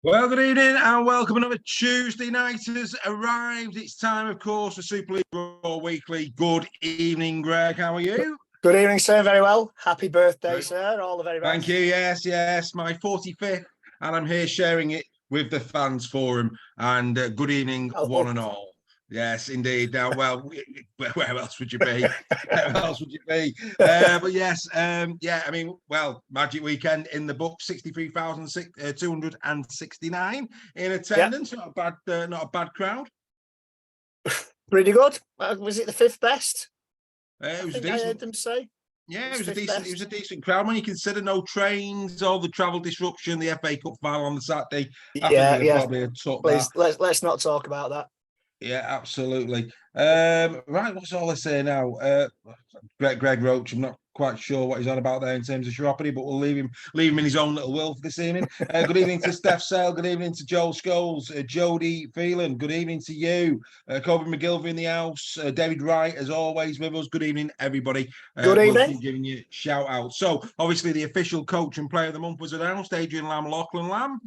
Well, good evening and welcome. Another Tuesday night has arrived. It's time, of course, for Super League Raw Weekly. Good evening, Greg. How are you? Good evening, sir. Very well. Happy birthday, Good. sir. All the very best. Thank you. Yes. My 45th, and I'm here sharing it with the fans forum. And good evening, one and all. Yes, indeed. Now, well, where else would you be? Where else would you be? But yes, I mean, well, Magic Weekend in the book, 63,269 in attendance. Yep. Not a bad crowd. Pretty good. Was it the fifth best? It was I heard them say. Yeah, it was a decent crowd. When you consider no trains, all the travel disruption, the FA Cup final on the Saturday, probably took Please, let's not talk about that. Yeah, absolutely. Right, what's all I say now? Greg Roach, I'm not quite sure what he's on about there in terms of chiropody, but we'll leave him in his own little will for this evening. Good evening to Steph Sale, good evening to Joel Scholes, Jody Phelan, good evening to you, Kobe McGilvey in the house, David Wright, as always, with us. Good evening, everybody. Good evening. We'll keep giving you shout out. So, obviously, the official coach and player of the month was announced, Adrian Lamb, Lachlan Lamb.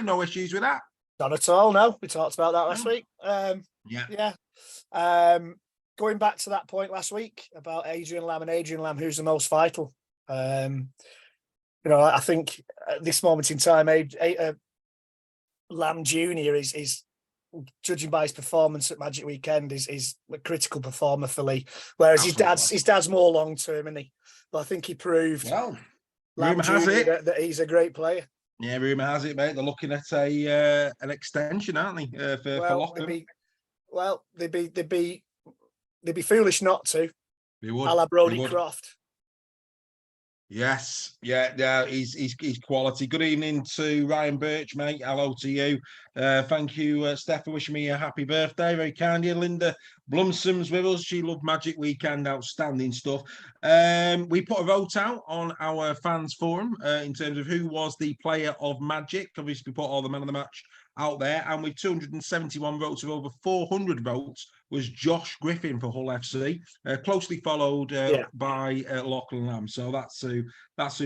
No issues with that. Not at all, no. We talked about that last week. Going back to that point last week about Adrian Lamb, who's the most vital. I think at this moment in time, Lamb Jr. is judging by his performance at Magic Weekend, is a critical performer for Lee. Whereas his dad's more long term, isn't he? But I think he proved Lamb Jr. that he's a great player. Yeah, rumour has it, mate. They're looking at an extension, aren't they? For Lachlan. They'd be foolish not to. They would. A la Brodie Croft. Yes, yeah, he's quality. Good evening to Ryan Birch, mate. Hello to you. Thank you, Steph, for wishing me a happy birthday. Very kind of you. Linda Blumsom's with us. She loved Magic Weekend. Outstanding stuff. We put a vote out on our fans forum in terms of who was the player of Magic. Obviously, we put all the men of the match out there, and with 271 votes of over 400 votes was Josh Griffin for Hull FC, closely followed by Lachlan Lamb. So that's who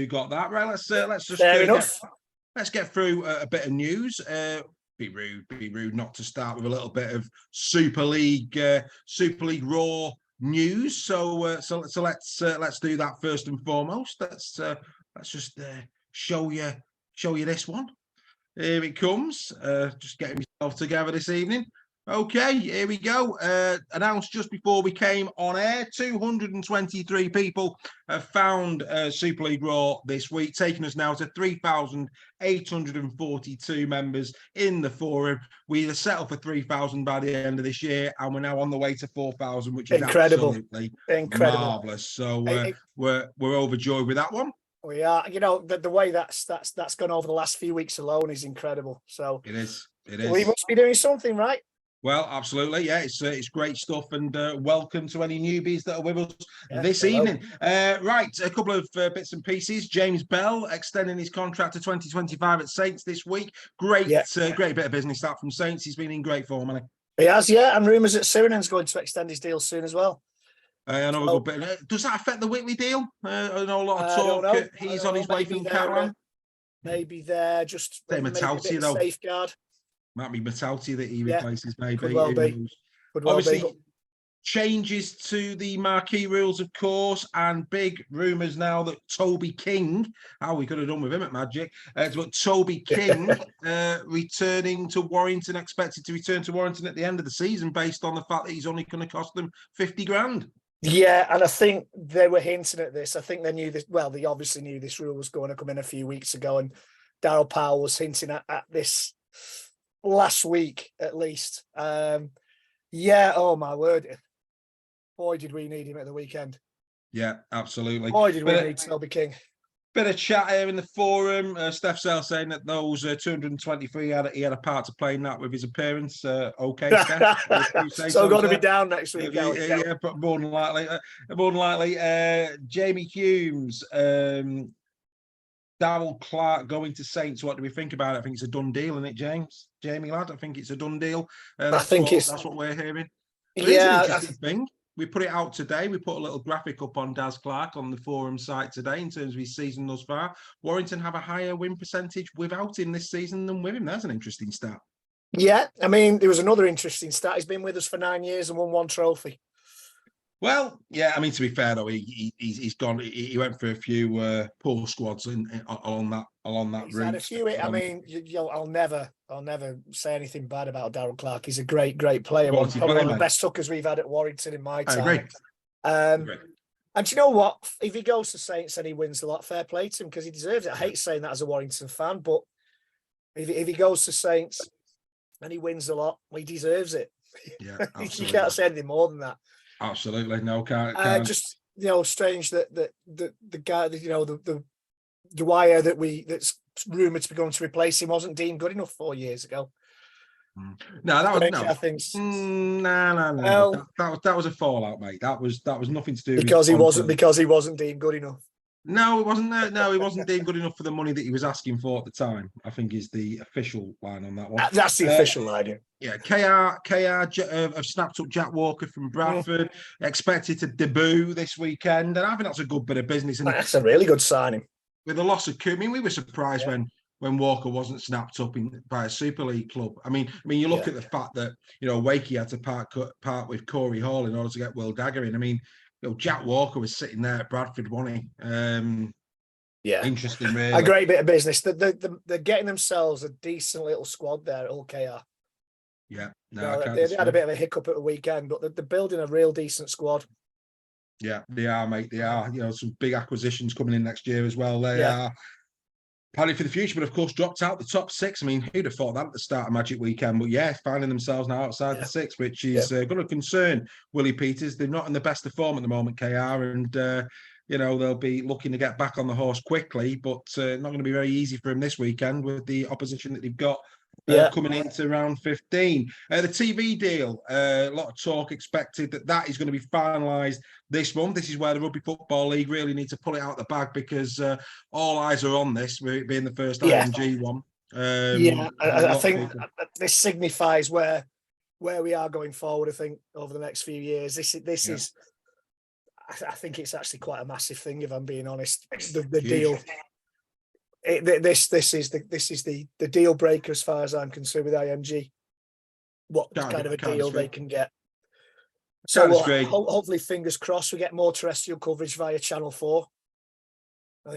got that. Right, let's just let's get through a bit of news. Be rude not to start with a little bit of Super League Raw news. So let's do that first and foremost. Let's just show you this one. Here it comes. Just getting myself together this evening. Okay, here we go. Announced just before we came on air, 223 people have found Super League Raw this week, taking us now to 3,842 members in the forum. We settled for 3,000 by the end of this year, and we're now on the way to 4,000, which is absolutely marvellous. So we're overjoyed with that one. We are. The way that's gone over the last few weeks alone is incredible. So it is. We must be doing something right. Well, absolutely, yeah, it's great stuff, and welcome to any newbies that are with us this evening. Right, a couple of bits and pieces. James Bell extending his contract to 2025 at Saints this week. Great bit of business that from Saints. He's been in great form, hasn't he? He has, yeah, and rumours that Sirenen's going to extend his deal soon as well. Another good bit. Does that affect the Whitley deal? I know a lot of talk. He's on his way from Catalan. Maybe they're just safeguard. Might be Metalti that he replaces, maybe. Could well be. Obviously, changes to the marquee rules, of course, and big rumours now that Toby King, we could have done with him at Magic, but Toby King returning to Warrington, expected to return to Warrington at the end of the season based on the fact that he's only going to cost them 50 grand. Yeah, and I think they were hinting at this. I think they knew this. Well, they obviously knew this rule was going to come in a few weeks ago, and Darryl Powell was hinting at this last week at least. Oh my word, boy did we need him at the weekend. Yeah, absolutely. Boy did we need Toby King. Bit of chat here in the forum. Steph Sale saying that those 223 he had a part to play in that with his appearance. Okay, Steph. So going to be down next week. Yeah, more than likely. Jamie Humes, Darryl Clark going to Saints. What do we think about it? I think it's a done deal, isn't it, Jamie lad? I think it's a done deal. That's what we're hearing. But it's an interesting thing. we put it out today. We put a little graphic up on Daz Clark on the forum site today in terms of his season thus far. Warrington have a higher win percentage without him this season than with him. That's an interesting stat. Yeah, I mean, there was another interesting stat. He's been with us for 9 years and won 1 trophy. Well, yeah, I mean, to be fair though, he's gone. He went for a few poor squads along that He's route. had a few. I mean, I'll never say anything bad about Darryl Clark. He's a great player. Probably one of the best hookers we've had at Warrington in my time. I agree. And do you know what? If he goes to Saints and he wins a lot, fair play to him because he deserves it. I hate saying that as a Warrington fan, but if he goes to Saints and he wins a lot, he deserves it. Yeah, you can't say anything more than that. Absolutely, no, can't. Just strange that the guy, the wire that's rumoured to be going to replace him wasn't deemed good enough 4 years ago. No, that was no. That was a fallout, mate. That was nothing to do because he wasn't deemed good enough. No, it wasn't. No, he wasn't deemed good enough for the money that he was asking for at the time. I think is the official line on that one. That's the official line. Yeah, KR have snapped up Jack Walker from Bradford. Expected to debut this weekend, and I think that's a good bit of business. And that's a really good signing. With the loss of Coombe, we were surprised when Walker wasn't snapped up by a Super League club. I mean, you look at the fact that Wakey had to part with Corey Hall in order to get Will Dagger in. I mean, Jack Walker was sitting there at Bradford, wasn't he? Interesting, really. A great bit of business. They're getting themselves a decent little squad there at KR. Yeah, they had a bit of a hiccup at the weekend, but they're building a real decent squad. Yeah, they are, mate. They are. Some big acquisitions coming in next year as well. They are planning for the future, but of course dropped out the top 6. I mean, who'd have thought that at the start of Magic Weekend? But finding themselves now outside the 6, which is going to concern Willie Peters. They're not in the best of form at the moment, KR, and they'll be looking to get back on the horse quickly, but not going to be very easy for him this weekend with the opposition that they've got coming into round 15. The TV deal, a lot of talk expected that is going to be finalised this month. This is where the Rugby Football League really need to pull it out the bag because all eyes are on this, being the first IMG one. I think this signifies where we are going forward. I think over the next few years, this is. I think it's actually quite a massive thing, if I'm being honest. The deal. This is the deal breaker as far as I'm concerned with IMG. What kind of a deal they can get? So hopefully, fingers crossed, we get more terrestrial coverage via Channel 4. I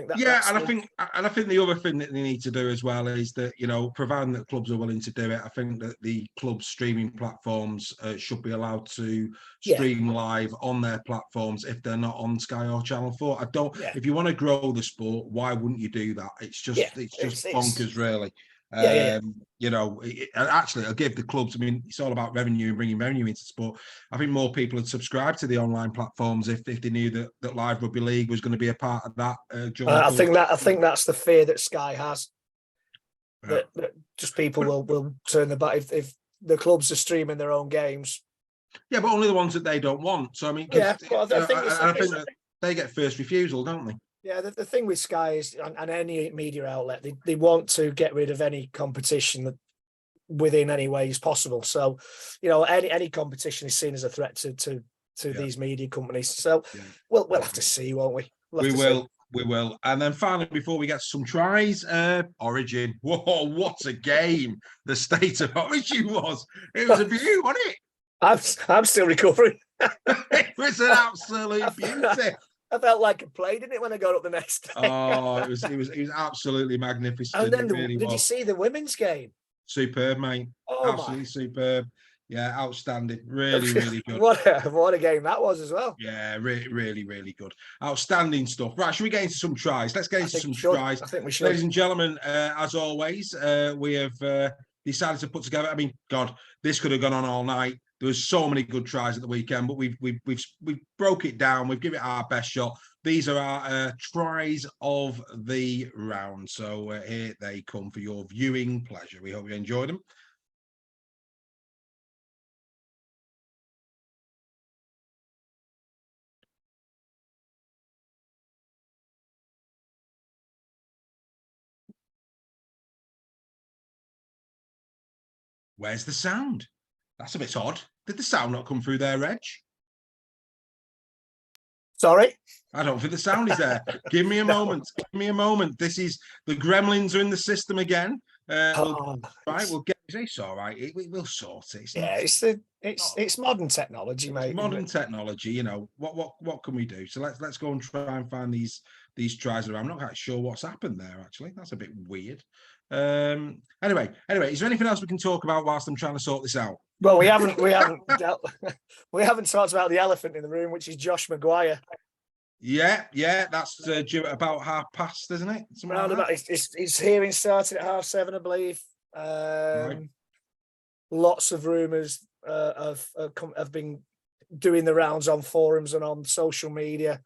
think I think the other thing that they need to do as well is that providing that clubs are willing to do it, I think that the club streaming platforms should be allowed to stream live on their platforms if they're not on Sky or Channel 4. If you want to grow the sport, why wouldn't you do that? It's just bonkers, really. Actually, I'll give the clubs. I mean, it's all about revenue and bringing revenue into sport. I think more people would subscribe to the online platforms if they knew that Live Rugby League was going to be a part of that. I think that's the fear that Sky has. That just people will turn the back if the clubs are streaming their own games. Yeah, but only the ones that they don't want. So I mean, I think that they get first refusal, don't they? Yeah, the thing with Sky is, and any media outlet, they want to get rid of any competition within any ways possible. So, any competition is seen as a threat to these media companies. So, we'll have to see, won't we? We will. And then finally, before we get to some tries, Origin. Whoa, what a game the state of Origin was. It was a beauty, wasn't it? I'm still recovering. It was an absolute beauty. I felt like I played in it when I got up the next day. Oh, it was absolutely magnificent. And then did you see the women's game? Superb, mate. Absolutely superb. Yeah, outstanding. Really, really good. What a game that was as well. Yeah, really, really good. Outstanding stuff. Right, should we get into some tries? Let's get into some tries. I think we should. Ladies and gentlemen, as always, we have decided to put together. I mean, God, this could have gone on all night. There was so many good tries at the weekend, but we've broke it down. We've given it our best shot. These are our tries of the round. So here they come for your viewing pleasure. We hope you enjoyed them. Where's the sound? That's a bit odd. Did the sound not come through there, Reg? Sorry? I don't think the sound is there. Give me a moment. Give me a moment. This is the gremlins are in the system again. We'll get it's all right. We'll sort it. It's modern technology, mate. Modern technology. You know what can we do? So let's go and try and find these tries around. I'm not quite sure what's happened there. Actually, that's a bit weird. Anyway, is there anything else we can talk about whilst I'm trying to sort this out? Well, we haven't talked about the elephant in the room, which is Josh Maguire. Yeah, that's due at about 1:30, isn't it? Round about, his hearing started at 7:30, I believe. Right. Lots of rumours have been doing the rounds on forums and on social media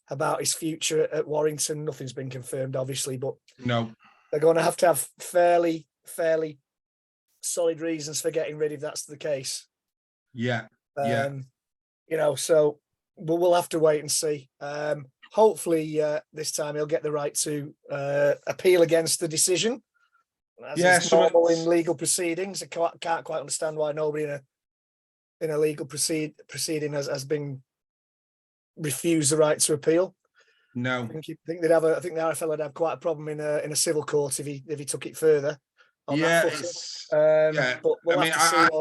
about his future at Warrington. Nothing's been confirmed, obviously, but no, they're going to have fairly solid reasons for getting rid if that's the case. Yeah. You know, so we'll have to wait and see. Hopefully, this time he'll get the right to appeal against the decision. As is normal in legal proceedings. I can't quite understand why nobody in a legal proceeding has been refused the right to appeal. No, I think the RFL would have quite a problem in a civil court if he took it further. But we'll have to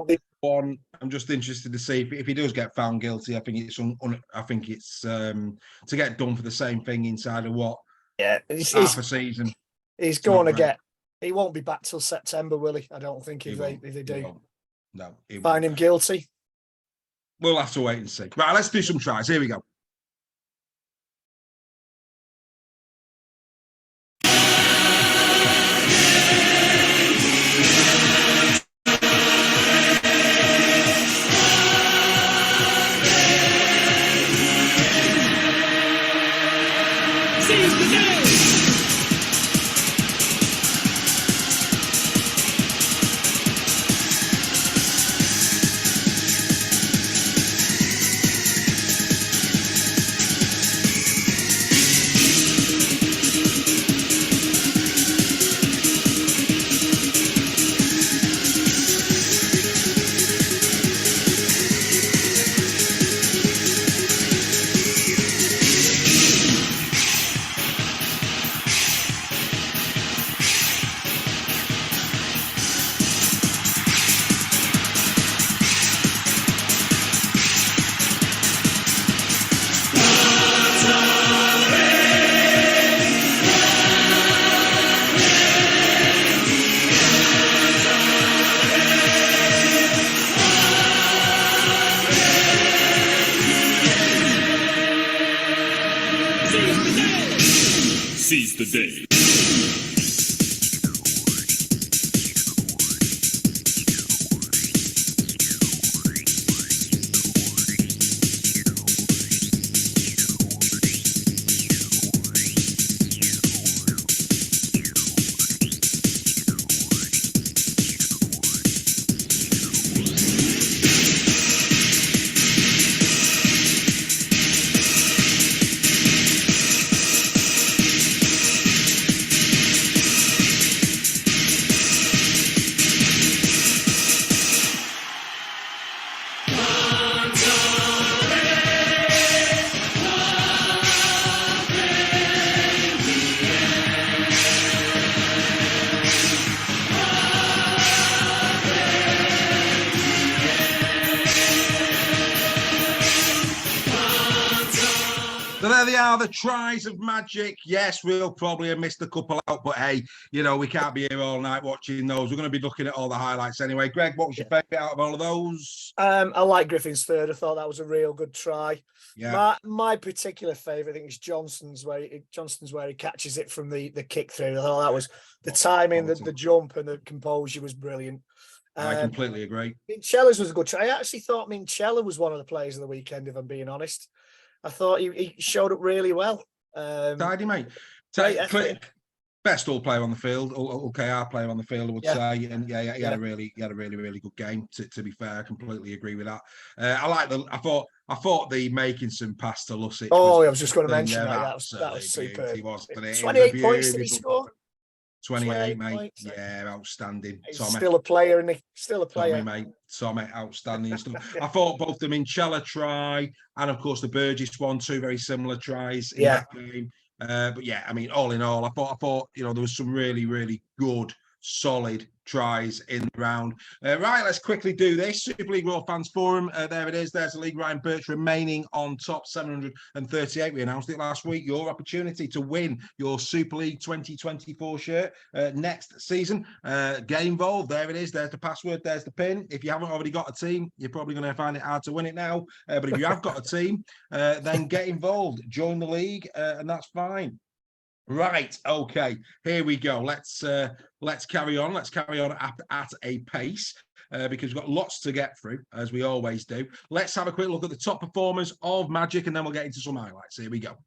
see. I'm just interested to see if he does get found guilty. I think it's to get done for the same thing inside of what? Yeah, half a season. He's going to get. He won't be back till September, will he? I don't think if they do. No, Find him guilty. We'll have to wait and see. Right, let's do some tries. Here we go. Seize the day. So there they are, the tries of magic. Yes, we'll probably have missed a couple out, but hey, you know, we can't be here all night watching those. We're going to be looking at all the highlights anyway. Greg, what was your favourite out of all of those? I like Griffin's third. I thought that was a real good try. Yeah. My particular favourite, I think, is Johnston's where he catches it from the kick through. I thought that was the timing, the jump, and the composure was brilliant. I completely agree. Minchella's was a good try. I actually thought Minchella was one of the players of the weekend, if I'm being honest. I thought he showed up really well. Tidy, mate. Best all player on the field, all KR player on the field, I would say. And he had a really good game. To be fair, I completely agree with that. I thought the making some pass to Lusic. I was just going to mention that. That was superb. 28 points did he score? 28, mate. points. Yeah, outstanding. He's Tommy. still a player, and still a Tommy, player. mate. Tommy, outstanding stuff. I thought both the Minchella try and, of course, the Burgess one, two very similar tries in that game. But yeah, I mean, all in all, I thought, there was some really, really good, solid tries in the round. Right, let's quickly do this. Super League World Fans Forum. There it is. There's the league. Ryan Birch remaining on top, 738. We announced it last week. Your opportunity to win your Super League 2024 shirt next season. Get involved. There it is. There's the password. There's the pin. If you haven't already got a team, you're probably going to find it hard to win it now. But if you have got a team, then get involved. Join the league, and that's fine. Right, okay, here we go. Let's carry on. Let's carry on at a pace because we've got lots to get through, as we always do. Let's have a quick look at the top performers of Magic, and then we'll get into some highlights. Here we go.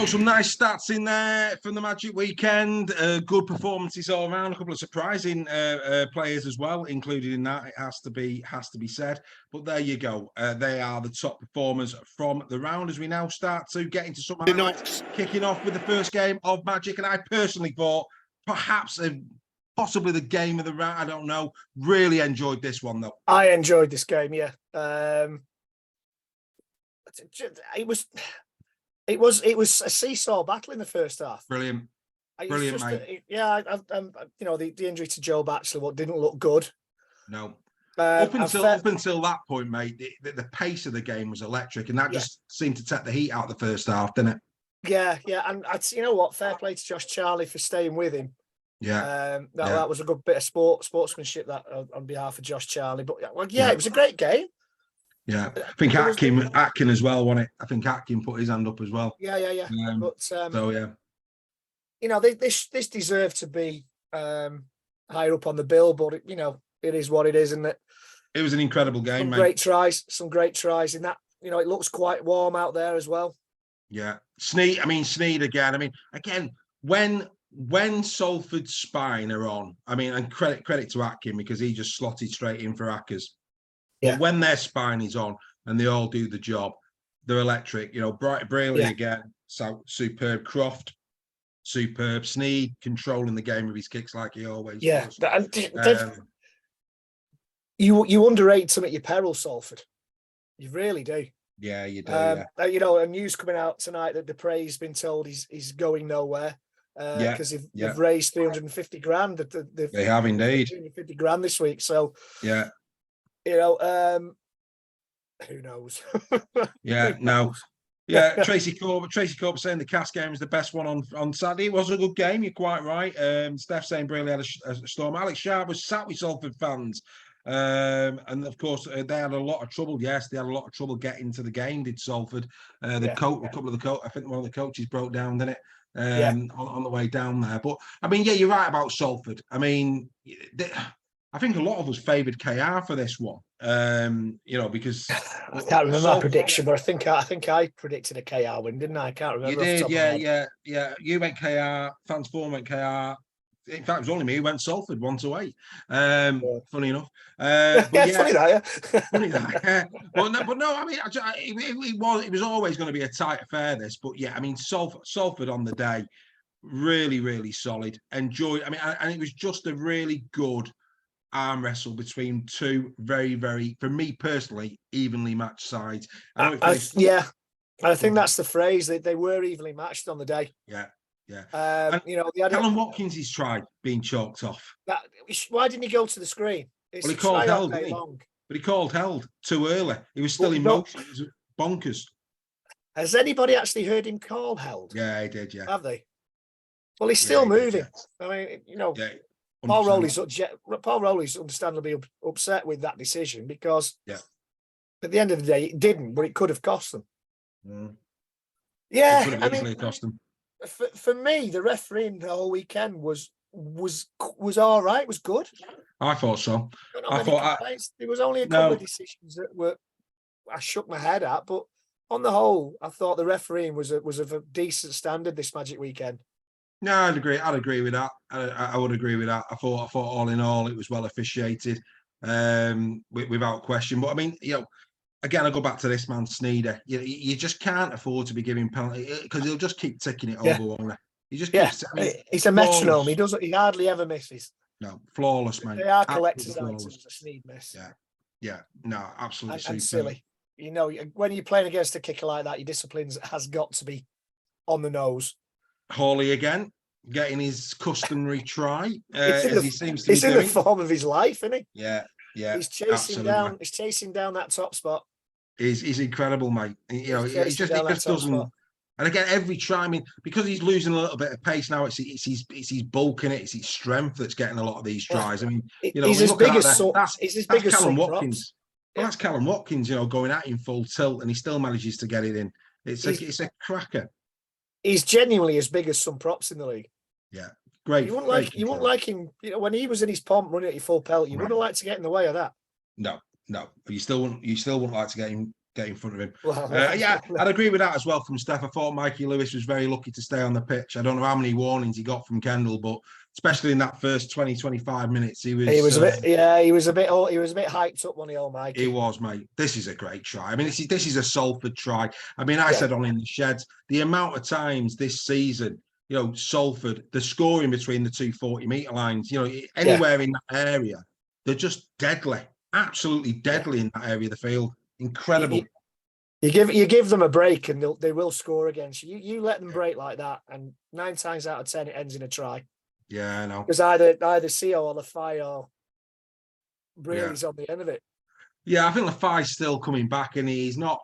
Some nice stats in there from the Magic weekend. Good performances all around. A couple of surprising players as well, included in that. It has to be said. But there you go. They are the top performers from the round. As we now start to get into some highlights, kicking off with the first game of Magic, and I personally thought perhaps possibly the game of the round. I don't know. Really enjoyed this one though. I enjoyed this game. Yeah. It was a seesaw battle in the first half. Brilliant, mate. The injury to Joe Batchelor didn't look good. No. Up until that point, mate, the pace of the game was electric, and that just seemed to take the heat out of the first half, didn't it? Yeah, and you know what? Fair play to Josh Charlie for staying with him. Yeah, that was a good bit of sportsmanship that on behalf of Josh Charlie. But it was a great game. Yeah, I think Atkin as well won it. I think Atkin put his hand up as well. Yeah. But this deserved to be higher up on the bill, but it is what it is, isn't it? It was an incredible game, mate. Some great tries in that. It looks quite warm out there as well. Yeah, Sneed again. I mean, again, when Salford's spine are on, and credit to Atkin because he just slotted straight in for Ackers. But when their spine is on and they all do the job, they're electric. Brayley again, so superb. Croft, superb. Sneed controlling the game with his kicks like he always does. You underrate some at your peril, Salford. You really do. Yeah, you do. A news coming out tonight that Dupre's been told he's going nowhere. Because they've raised 350 grand. They have indeed 350 grand this week. So yeah. Who knows? Tracy Corb saying the Cass game is the best one on Saturday. It was a good game. You're quite right. Steph saying Brayley had a storm. Alex Sharp was sat with Salford fans, and of course they had a lot of trouble. Yes, they had a lot of trouble getting to the game. Did Salford? A couple of the I think one of the coaches broke down, didn't it? On the way down there. But you're right about Salford. I think a lot of us favoured KR for this one, because I can't remember my prediction, but I think I predicted a KR win, didn't I? I can't remember. You did, yeah. You went KR, Fans Forum went KR. In fact, it was only me who went Salford 1-8. Funny enough. Funny that, funny that. Yeah. But no. It was always going to be a tight affair. This, but Salford on the day, really, really solid. Enjoyed. And it was just a really good arm wrestle between two very, very, for me personally, evenly matched sides. And I think that's the phrase, that they were evenly matched on the day. Yeah, yeah. You know, they had Callum Watkins has tried being chalked off. why didn't he go to the screen? It's Well, he called try all held, day didn't he? long. But he called held too early. He was still But in not- motion. It was bonkers. Has anybody actually heard him call held? Yeah, he did. Yeah. Have they? Well, he's still he did, moving. yeah. I mean, you know, Yeah. Paul 100%. Rowley's understandably upset with that decision, because Yeah. at the end of the day, it didn't, but it could have cost them. It Yeah, could have easily cost them. For me, the refereeing the whole weekend was all right. Was good. I thought so. There was only a couple of decisions that were I shook my head at, but on the whole, I thought the refereeing was of a decent standard this Magic weekend. No, I'd agree. I'd agree with that. I would agree with that. I thought all in all, it was well officiated, without question. But I mean, you know, again, I go back to this man Sneeder. You just can't afford to be giving penalty, because he'll just keep ticking it over. Won't he? He just keeps. I mean, he's a metronome. He hardly ever misses. No, flawless, mate. They are collector's items. A Sneed miss. Yeah. No, absolutely and silly. You know, when you're playing against a kicker like that, your discipline has got to be on the nose. Hawley again, getting his customary try, as he seems to be doing. He's in the form of his life, isn't he? Yeah. He's chasing down. He's chasing down that top spot. He's incredible, mate. You know, he just doesn't. Spot. And again, every try, I mean, because he's losing a little bit of pace now, it's his bulk in it, it's his strength that's getting a lot of these tries. I mean, you know, he's as big as that's Callum Watkins. Well, that's Callum Watkins, you know, going at him full tilt, and he still manages to get it in. It's a cracker. He's genuinely as big as some props in the league. Yeah, great. You wouldn't like him. You know, when he was in his pomp running at your full pelt, you wouldn't like to get in the way of that. No. You still wouldn't like to get in front of him. Well, yeah, I'd agree with that as well from Steph. I thought Mikey Lewis was very lucky to stay on the pitch. I don't know how many warnings he got from Kendall, but especially in that first 20-25 minutes, he was a bit hyped up on the old Mikey. He was, mate. This is a great try. I mean, this is a Salford try. I mean, I said on In the Sheds, the amount of times this season, you know, Salford, the scoring between the two 40-metre lines, you know, anywhere in that area, they're just deadly, absolutely deadly in that area of the field. Incredible. You give them a break and they will score against you. You let them break like that, and 9 times out of 10 it ends in a try. Yeah, I know. Because either CO or Lafay is on the end of it. Yeah, I think Lafay's still coming back, and he's not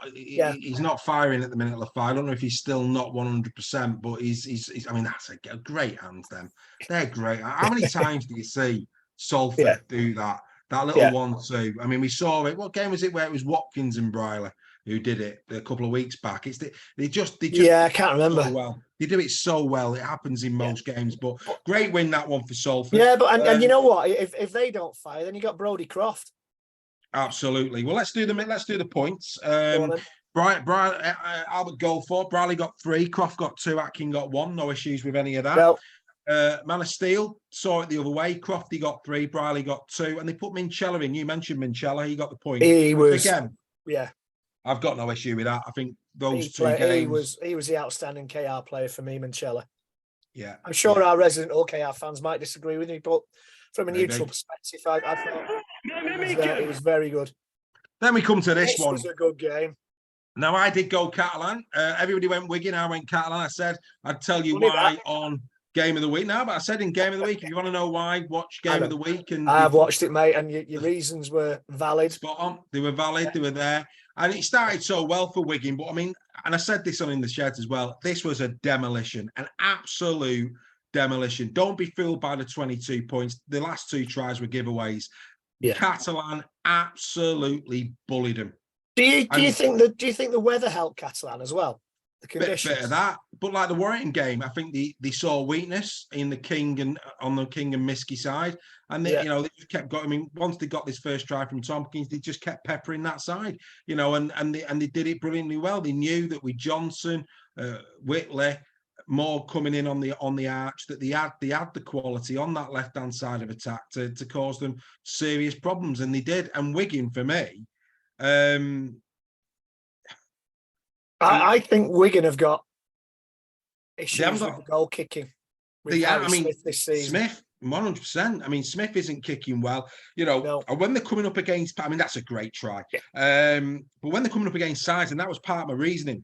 firing at the minute. Lafay, I don't know if he's still not 100%, but he's. I mean, that's a great hands. Them, they're great. How many times do you see Salford do that? That little 1-2. I mean, we saw it. What game was it where it was Watkins and Briley who did it a couple of weeks back? They just I can't remember. So well. They do it so well. It happens in most games, but great win that one for Salford. Yeah, but and you know what? If they don't fire, then you got Brodie Croft. Absolutely. Well, let's do the points. Albert Goldthorpe. Briley got 3. Croft got 2. Atkin got 1. No issues with any of that. No. Man of Steel saw it the other way. Crofty got 3, Briley got 2, and they put Minchella in. You mentioned Minchella, he got the point. He was again. Yeah, I've got no issue with that. I think those two games. He was the outstanding KR player for me, Minchella. Yeah, I'm sure our resident OKR fans might disagree with me, but from a neutral perspective, I thought it was very good. Then we come to this one. This was a good game. Now I did go Catalan. Everybody went Wigan. I went Catalan. I said I'd tell you why on Game of the Week now, but I said in Game of the Week, if you want to know why, watch Game of the Week. And I have watched it, mate, and your reasons were valid. Spot on. They were valid. They were there. And it started so well for Wigan. But I mean, and I said this on In the Sheds as well, this was a demolition, an absolute demolition. Don't be fooled by the 22 points. The last 2 tries were giveaways. Yeah. Catalan absolutely bullied them. Do you think the weather helped Catalan as well? The conditions. Bit of that, but like the Warrington game, I think they saw weakness in the King and Miskey side, and they just kept going. I mean, once they got this first try from Tompkins, they just kept peppering that side, and they did it brilliantly well. They knew that with Johnson, Whitley, more coming in on the arch, that they had the quality on that left hand side of attack to cause them serious problems, and they did. And Wigan, for me, I think Wigan have got issues with the goal kicking. Smith this season. Smith, 100%. I mean, Smith isn't kicking well. And when they're coming up against, I mean, that's a great try. But when they're coming up against sides, and that was part of my reasoning,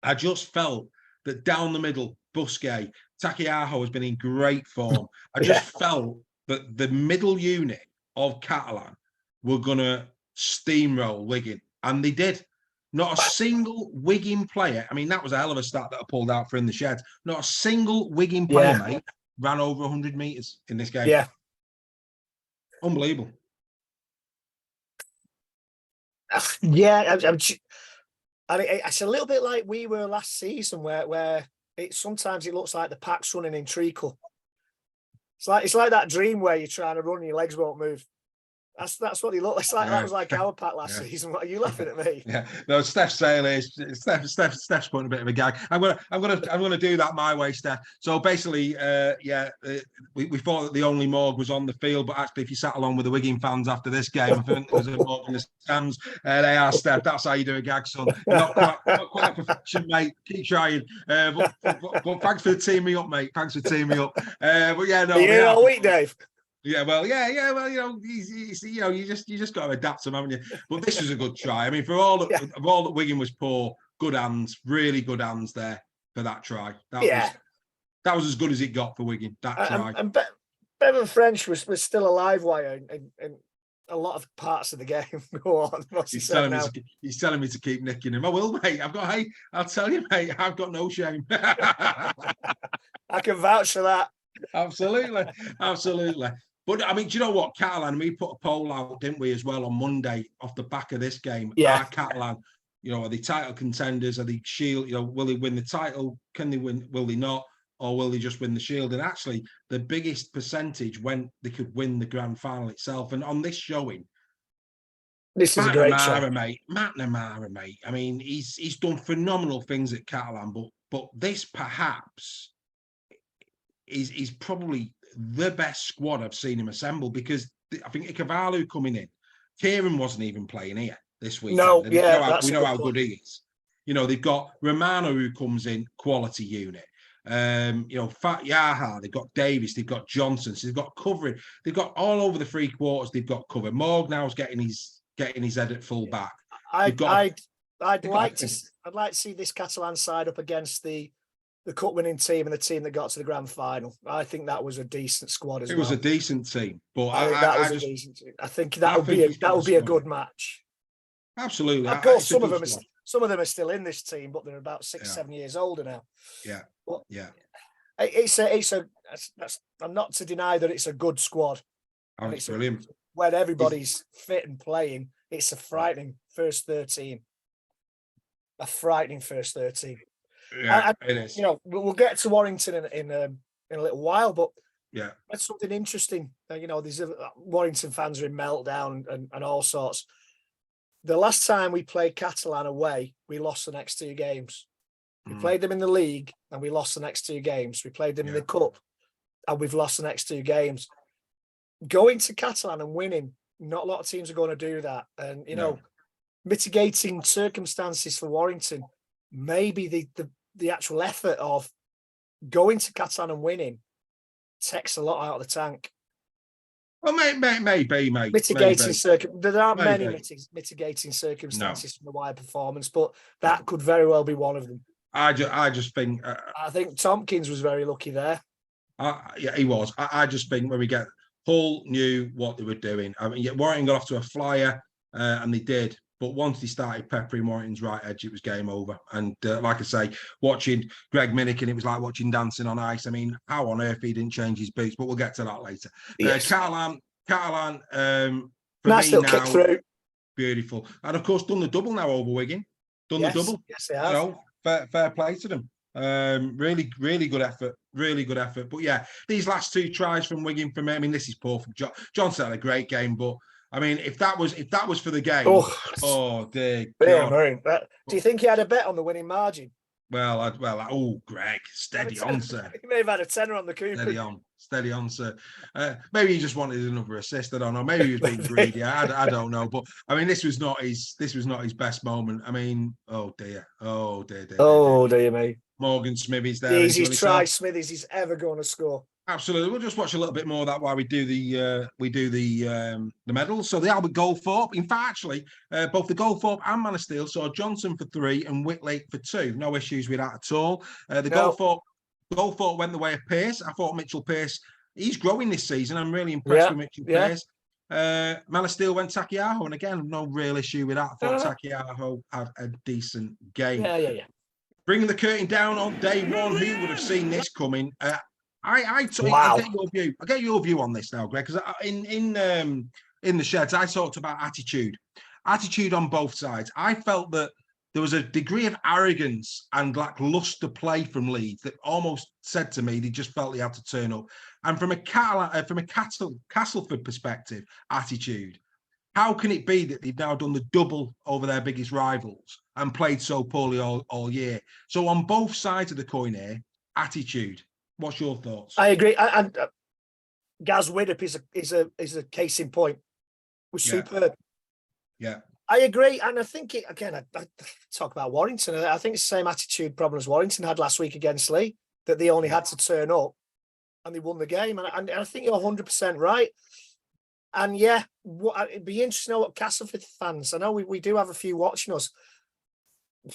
I just felt that down the middle, Busquets, Takiaho has been in great form. I just felt that the middle unit of Catalan were going to steamroll Wigan, and they did. Not a single Wigan player. I mean, that was a hell of a stat that I pulled out for In the Shed. Not a single Wigan player, mate, ran over 100 metres in this game. Yeah. Unbelievable. Yeah, it's a little bit like we were last season, where sometimes it looks like the pack's running in treacle. It's like that dream where you're trying to run and your legs won't move. That's what he looked like. It's like that was like our pack last season. What are you laughing at me? Yeah, no, Steph's saying is Steph's putting a bit of a gag. I'm gonna do that my way, Steph. So basically, we thought that the only morgue was on the field, but actually, if you sat along with the Wigan fans after this game, I think there's a morgue in the stands. They are, Steph. That's how you do a gag, son. You're not quite a perfection, mate. Keep trying. But thanks for teaming me up, mate. Thanks for teaming me up. But yeah, no. Are you here all week, Dave? Yeah, well, well, you just got to adapt them, haven't you? But this was a good try. I mean, for all that Wigan was poor, good hands, really good hands there for that try. That was as good as it got for Wigan. That try. And Bevan French was still a live wire in a lot of parts of the game. Go on. He's telling me to keep nicking him. I will, mate. I'll tell you, mate. I've got no shame. I can vouch for that. Absolutely. But I mean, do you know what, Catalan? We put a poll out, didn't we, as well on Monday off the back of this game? Yeah. Are Catalan, are they title contenders? Are they Shield? Will they win the title? Can they win? Will they not? Or will they just win the Shield? And actually, the biggest percentage when they could win the grand final itself. And on this showing, this is a great show, McNamara, mate. I mean, he's done phenomenal things at Catalan, but this perhaps is probably the best squad I've seen him assemble, because I think Ikavalu coming in, Kieran wasn't even playing here this week. No, we know how good he is. They've got Romano who comes in, quality unit. Fat Yaha, they've got Davis, they've got Johnson, so they've got covering. They've got all over the three quarters. They've got cover. Morg now's getting his head at full back. I'd like to see this Catalan side up against the cup-winning team and the team that got to the grand final. I think that was a decent squad as well. It was a decent team, but I think that would be a good match. Absolutely. Of course, some of them are still in this team, but they're about 6-7 years older now. Yeah. But yeah. I'm not to deny that it's a good squad. It's brilliant. When everybody's fit and playing, it's a frightening first 13. A frightening first 13. Yeah, it is. We'll get to Warrington in a little while, but that's something interesting. These Warrington fans are in meltdown and all sorts. The last time we played Catalan away, we lost the next two games. We played them in the league and we lost the next two games. We played them in the cup and we've lost the next two games. Going to Catalan and winning, not a lot of teams are going to do that. And mitigating circumstances for Warrington, maybe the actual effort of going to Catalan and winning takes a lot out of the tank. Well, maybe, mate. There aren't many mitigating circumstances from the wide performance, but that could very well be one of them. I just think. I think Tompkins was very lucky there. Yeah, he was. I just think when we get Hull knew what they were doing. I mean, Warrington got off to a flyer, and they did. But once they started peppering Warrington's right edge, it was game over. And like I say, watching Greg Minnick, it was like watching Dancing on Ice. I mean, how on earth he didn't change his boots? But we'll get to that later. Yes. Catalan, for nice me little now, kick through. Beautiful. And of course, done the double now over Wigan. The double. Yes, they have. Fair play to them. Really good effort. Really good effort. But yeah, these last two tries from Wigan for me, I mean, this is poor from Johnson had a great game, but I mean, if that was for the game, dear God. Do you think he had a bet on the winning margin? Well, Greg, steady on, sir. He may have had a tenner on the coupon. Steady on, sir. Maybe he just wanted another assist. I don't know. Maybe he was being greedy. I don't know. But I mean, this was not his best moment. I mean, oh dear, dear me. Morgan Smithy's there. The easiest try Smithies he's ever going to score. Absolutely. We'll just watch a little bit more of that while we do the medals. So the Albert Goldthorpe, in fact, actually, both the Goldthorpe and Man of Steel saw Johnson for 3 and Whitlake for 2. No issues with that at all. Goldthorpe went the way of Pearce. I thought Mitchell Pearce, he's growing this season. I'm really impressed with Mitchell Pearce. Man of Steel went Takiaho, and again, no real issue with that. I thought Takiaho had a decent game. Yeah. Bringing the curtain down on day one, who would have seen this coming? I get your view on this now, Greg, because in the sheds I talked about attitude on both sides. I felt that there was a degree of arrogance and lackluster play from Leeds that almost said to me they just felt they had to turn up. And from a Castleford perspective, attitude. How can it be that they've now done the double over their biggest rivals and played so poorly all year? So on both sides of the coin here, attitude. What's your thoughts? I agree. And Gaz Widdop is a case in point. Was superb. Yeah. I agree, and I think I talk about Warrington. I think it's the same attitude problem as Warrington had last week against Lee, that they only had to turn up and they won the game. And I think you're 100% right. And yeah, it'd be interesting to know what Castleford fans. I know we do have a few watching us.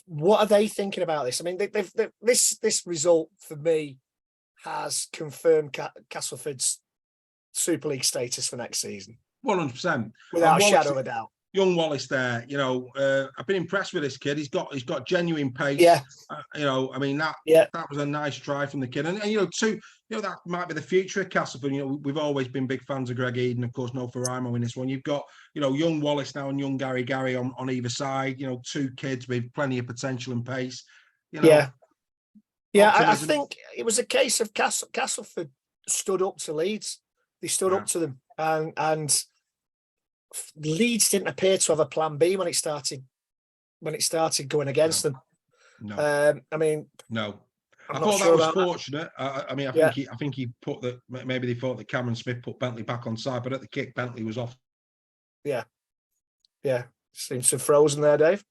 What are they thinking about this? I mean, this result for me has confirmed Castleford's Super League status for next season. 100%, without a shadow of a doubt. Young Wallace there, I've been impressed with this kid. He's got genuine pace. Yeah. I mean that was a nice try from the kid, and that might be the future of Castleford. We've always been big fans of Greg Eden, of course, no Faraimo in this one. You've got young Wallace now and young Gary on either side. Two kids with plenty of potential and pace. Yeah, I think it was a case of Castleford stood up to Leeds. They stood up to them, and Leeds didn't appear to have a plan B when it started going against them. No. I mean, no. I thought that was fortunate. I think he put that. Maybe they thought that Cameron Smith put Bentley back on side, but at the kick, Bentley was off. Yeah. Seems to have frozen there, Dave.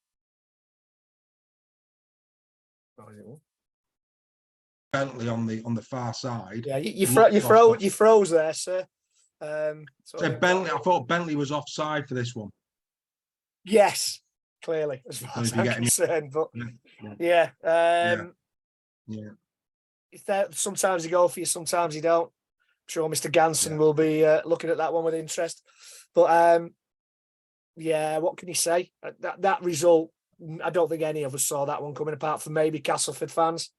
Bentley on the far side. Yeah, you froze there, sir. Bentley. I thought Bentley was offside for this one. Yes, clearly, as far as I'm concerned. But yeah. Sometimes you go for you, sometimes you don't. I'm sure Mr. Ganson will be looking at that one with interest. But what can you say? That result, I don't think any of us saw that one coming, apart from maybe Castleford fans.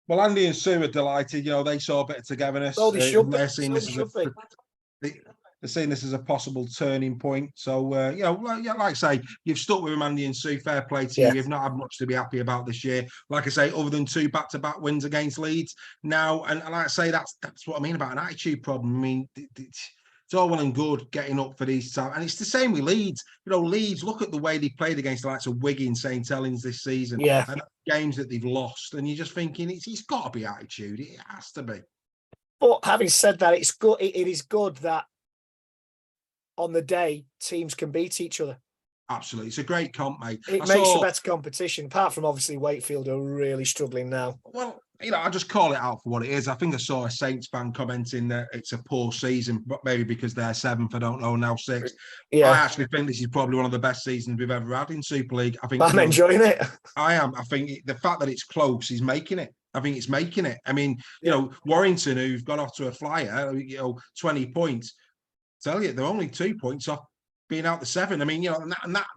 Well, Andy and Sue are delighted. They saw a bit of togetherness. Oh, they should be. They're seeing this as a possible turning point. So, like I say, you've stuck with them, Andy and Sue. Fair play to you. You've not had much to be happy about this year. Like I say, other than 2 back-to-back wins against Leeds. Now, and like I say, that's what I mean about an attitude problem. I mean, it's all well and good getting up for these times. And it's the same with Leeds. Leeds, look at the way they played against the likes of Wigan, St. Helens this season. Yeah. And games that they've lost. And you're just thinking, it's got to be attitude. It has to be. But having said that, it's good. It is good that on the day, teams can beat each other. Absolutely. It's a great comp, mate. It makes for better competition, apart from obviously Wakefield are really struggling now. Well, I just call it out for what it is. I think I saw a Saints fan commenting that it's a poor season, but maybe because they're 7th, I don't know, now 6th. Yeah. I actually think this is probably one of the best seasons we've ever had in Super League. I think I'm enjoying it. I am. I think the fact that it's close is making it. I think it's making it. I mean, Warrington, who've got off to a flyer, 20 points. Tell you, they're only 2 points off being out the 7. I mean,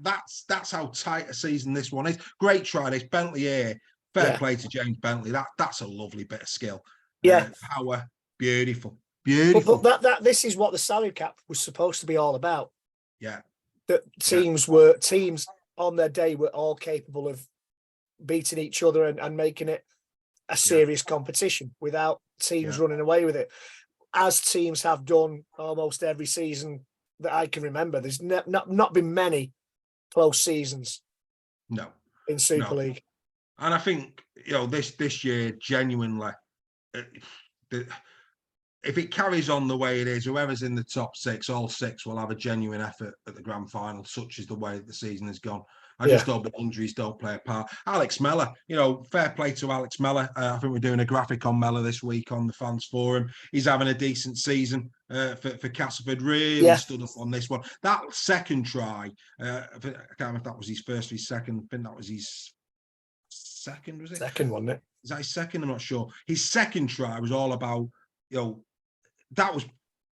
that's how tight a season this one is. Great try, this Bentley here. Fair play to James Bentley. That's a lovely bit of skill. Yeah, power, beautiful. But this is what the salary cap was supposed to be all about. Yeah, that teams on their day were all capable of beating each other and making it a serious competition without teams running away with it, as teams have done almost every season that I can remember. There's not been many close seasons. No, in Super League. And I think this year genuinely, if it carries on the way it is, whoever's in the top six, all six will have a genuine effort at the grand final, such as the way the season has gone. I just hope that injuries don't play a part. Alex Mellor, fair play to Alex Mellor. I think we're doing a graphic on Mellor this week on the fans forum. He's having a decent season for Castleford. Really stood up on this one. That second try, I can't remember if that was his first or his second. I think that was his second, was it? Second, wasn't it? Is that his second? I'm not sure. His second try was all about, that was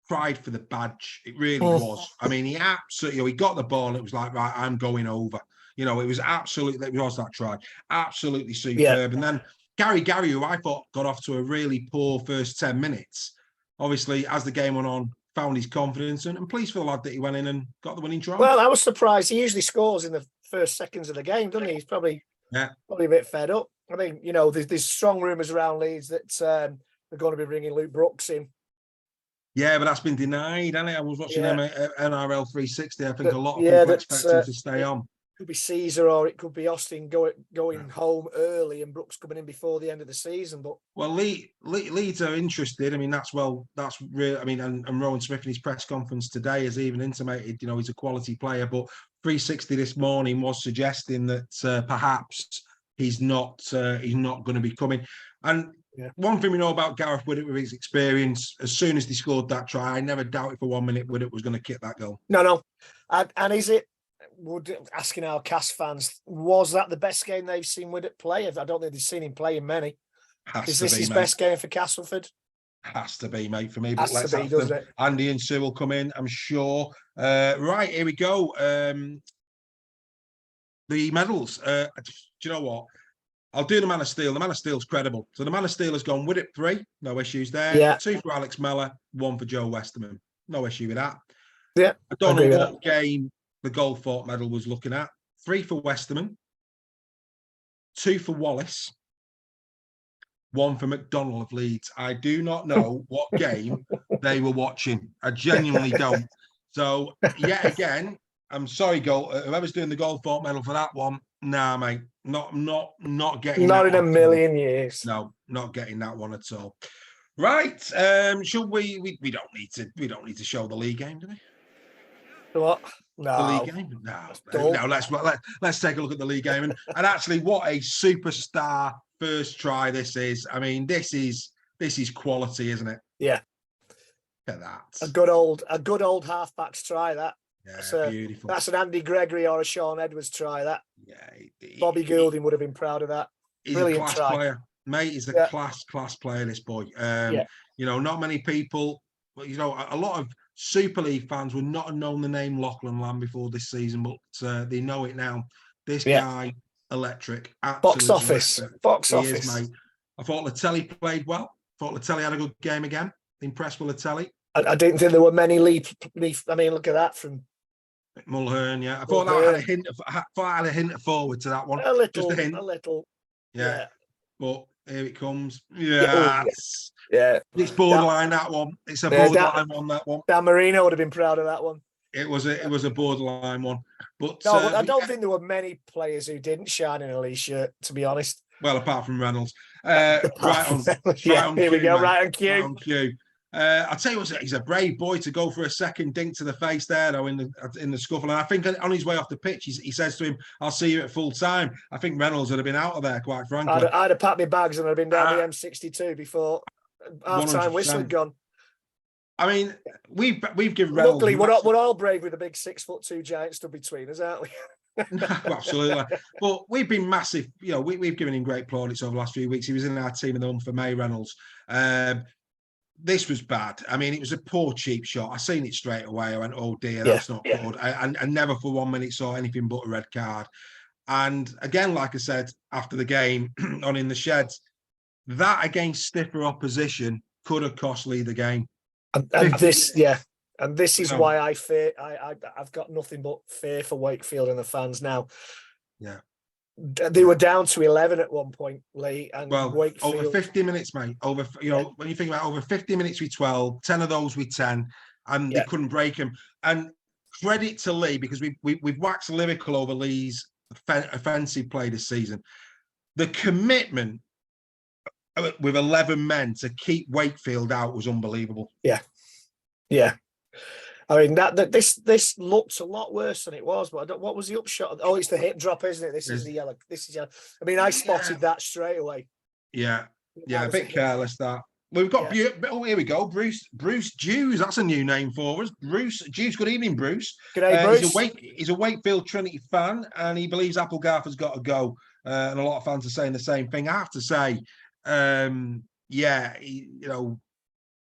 pride for the badge. It really was. I mean, he absolutely, he got the ball and it was like, right, I'm going over. It was absolutely, it was that try. Absolutely superb. Yeah. And then Gary, who I thought got off to a really poor first 10 minutes, obviously, as the game went on, found his confidence and pleased for the lad that he went in and got the winning try. Well, I was surprised. He usually scores in the first seconds of the game, doesn't he? He's probably a bit fed up. I mean, there's strong rumours around Leeds that they're going to be bringing Luke Brooks in. Yeah, but that's been denied, hasn't it? I was watching them at NRL 360. I think a lot of people expect him to stay on. It could be Caesar or it could be Austin going home early and Brooks coming in before the end of the season. But Leeds are interested. I mean, that's real. I mean, and Rowan Smith in his press conference today has even intimated, he's a quality player. But 360 this morning was suggesting that perhaps he's not going to be coming. And one thing we know about Gareth Widdop with his experience, as soon as they scored that try, I never doubted for 1 minute Widdop was going to kick that goal. No. And is it, asking our Cas fans, was that the best game they've seen Widdop play? I don't think they've seen him play in many. Is this his best game for Castleford? Has to be, mate, for me. But let's have them. Andy and Sue will come in, I'm sure. Right, here we go. The medals. Do you know what? I'll do the Man of Steel. The Man of Steel's credible. So the Man of Steel has gone Widdop 3. No issues there. Yeah. 2 for Alex Mellor, 1 for Joe Westerman. No issue with that. Yeah. I don't know what game the Goldthorpe medal was looking at. 3 for Westerman, 2 for Wallace, 1 for McDonnell of Leeds. I do not know what game they were watching. I genuinely don't. So yet again, I'm sorry, whoever's doing the Goldthorpe medal for that one. Nah, mate, not getting. Not in a million years. No, not getting that one at all. Right? Should we? We don't need to show the league game, do we? What? No. The league game? No. Let's take a look at the league game and actually what a superstar first try this is. I mean, this is quality, isn't it? Yeah. Look at that. A good old halfback's try that. Yeah, beautiful. That's an Andy Gregory or a Sean Edwards try that. Yeah. Bobby Goulding would have been proud of that. He's Brilliant a class try. player. Mate, he's a class player, this boy. Not many people, a lot of Super League fans would not have known the name Lachlan Lamb before this season, but they know it now. This guy, electric. Box office. Electric. Box he office. Is, mate. I thought Latelli played well. I thought Latelli had a good game again. Impressed with Latelli. I didn't think there were many leaf. I mean, look at that from Mulhern. Yeah, I thought that had a hint of forward to that one. A little, just a hint. A little. Yeah. But here it comes. Yes. Yeah. It's borderline, that one. It's a borderline one, that one. Dan Marino would have been proud of that one. It was a borderline one. But no, I don't think there were many players who didn't shine in a Leeds shirt, to be honest. Well, apart from Reynolds. Here we go, right on cue. Right on cue. I'll tell you what, he's a brave boy to go for a second dink to the face there, though, in the scuffle. And I think on his way off the pitch, he says to him, "I'll see you at full time." I think Reynolds would have been out of there, quite frankly. I'd have packed my bags and I'd have been down the M62 before half-time whistle had gone. I mean, we've given Reynolds... Luckily, we're all brave with a big 6'2" giant stood between us, aren't we? No, absolutely. But we've been massive. We've given him great plaudits over the last few weeks. He was in our team of the month for May, Reynolds. This was bad. I mean, it was a poor, cheap shot. I seen it straight away. I went, "Oh dear, that's not good." I never for 1 minute saw anything but a red card. And again, like I said after the game on In the Sheds, that against stiffer opposition could have cost Lee the game. And this is why I fear. I've got nothing but fear for Wakefield and the fans now. Yeah. They were down to 11 at one point, Lee, and Wakefield... over 50 minutes, mate. When you think about over 50 minutes with 12, 10 of those with 10, and they couldn't break them. And credit to Lee, because we've waxed lyrical over Lee's offensive play this season. The commitment with 11 men to keep Wakefield out was unbelievable. Yeah. I mean this looked a lot worse than it was, but what was the upshot? Oh, it's the hip drop, isn't it? This is the yellow. This is yellow. I mean, I spotted that straight away. Yeah, a bit careless that. We've got oh, here we go. Bruce Dews. That's a new name for us. Bruce Dews. Good evening, Bruce. Good day, Bruce. He's a Wakefield Trinity fan, and he believes Applegarth has got to go. And a lot of fans are saying the same thing. I have to say,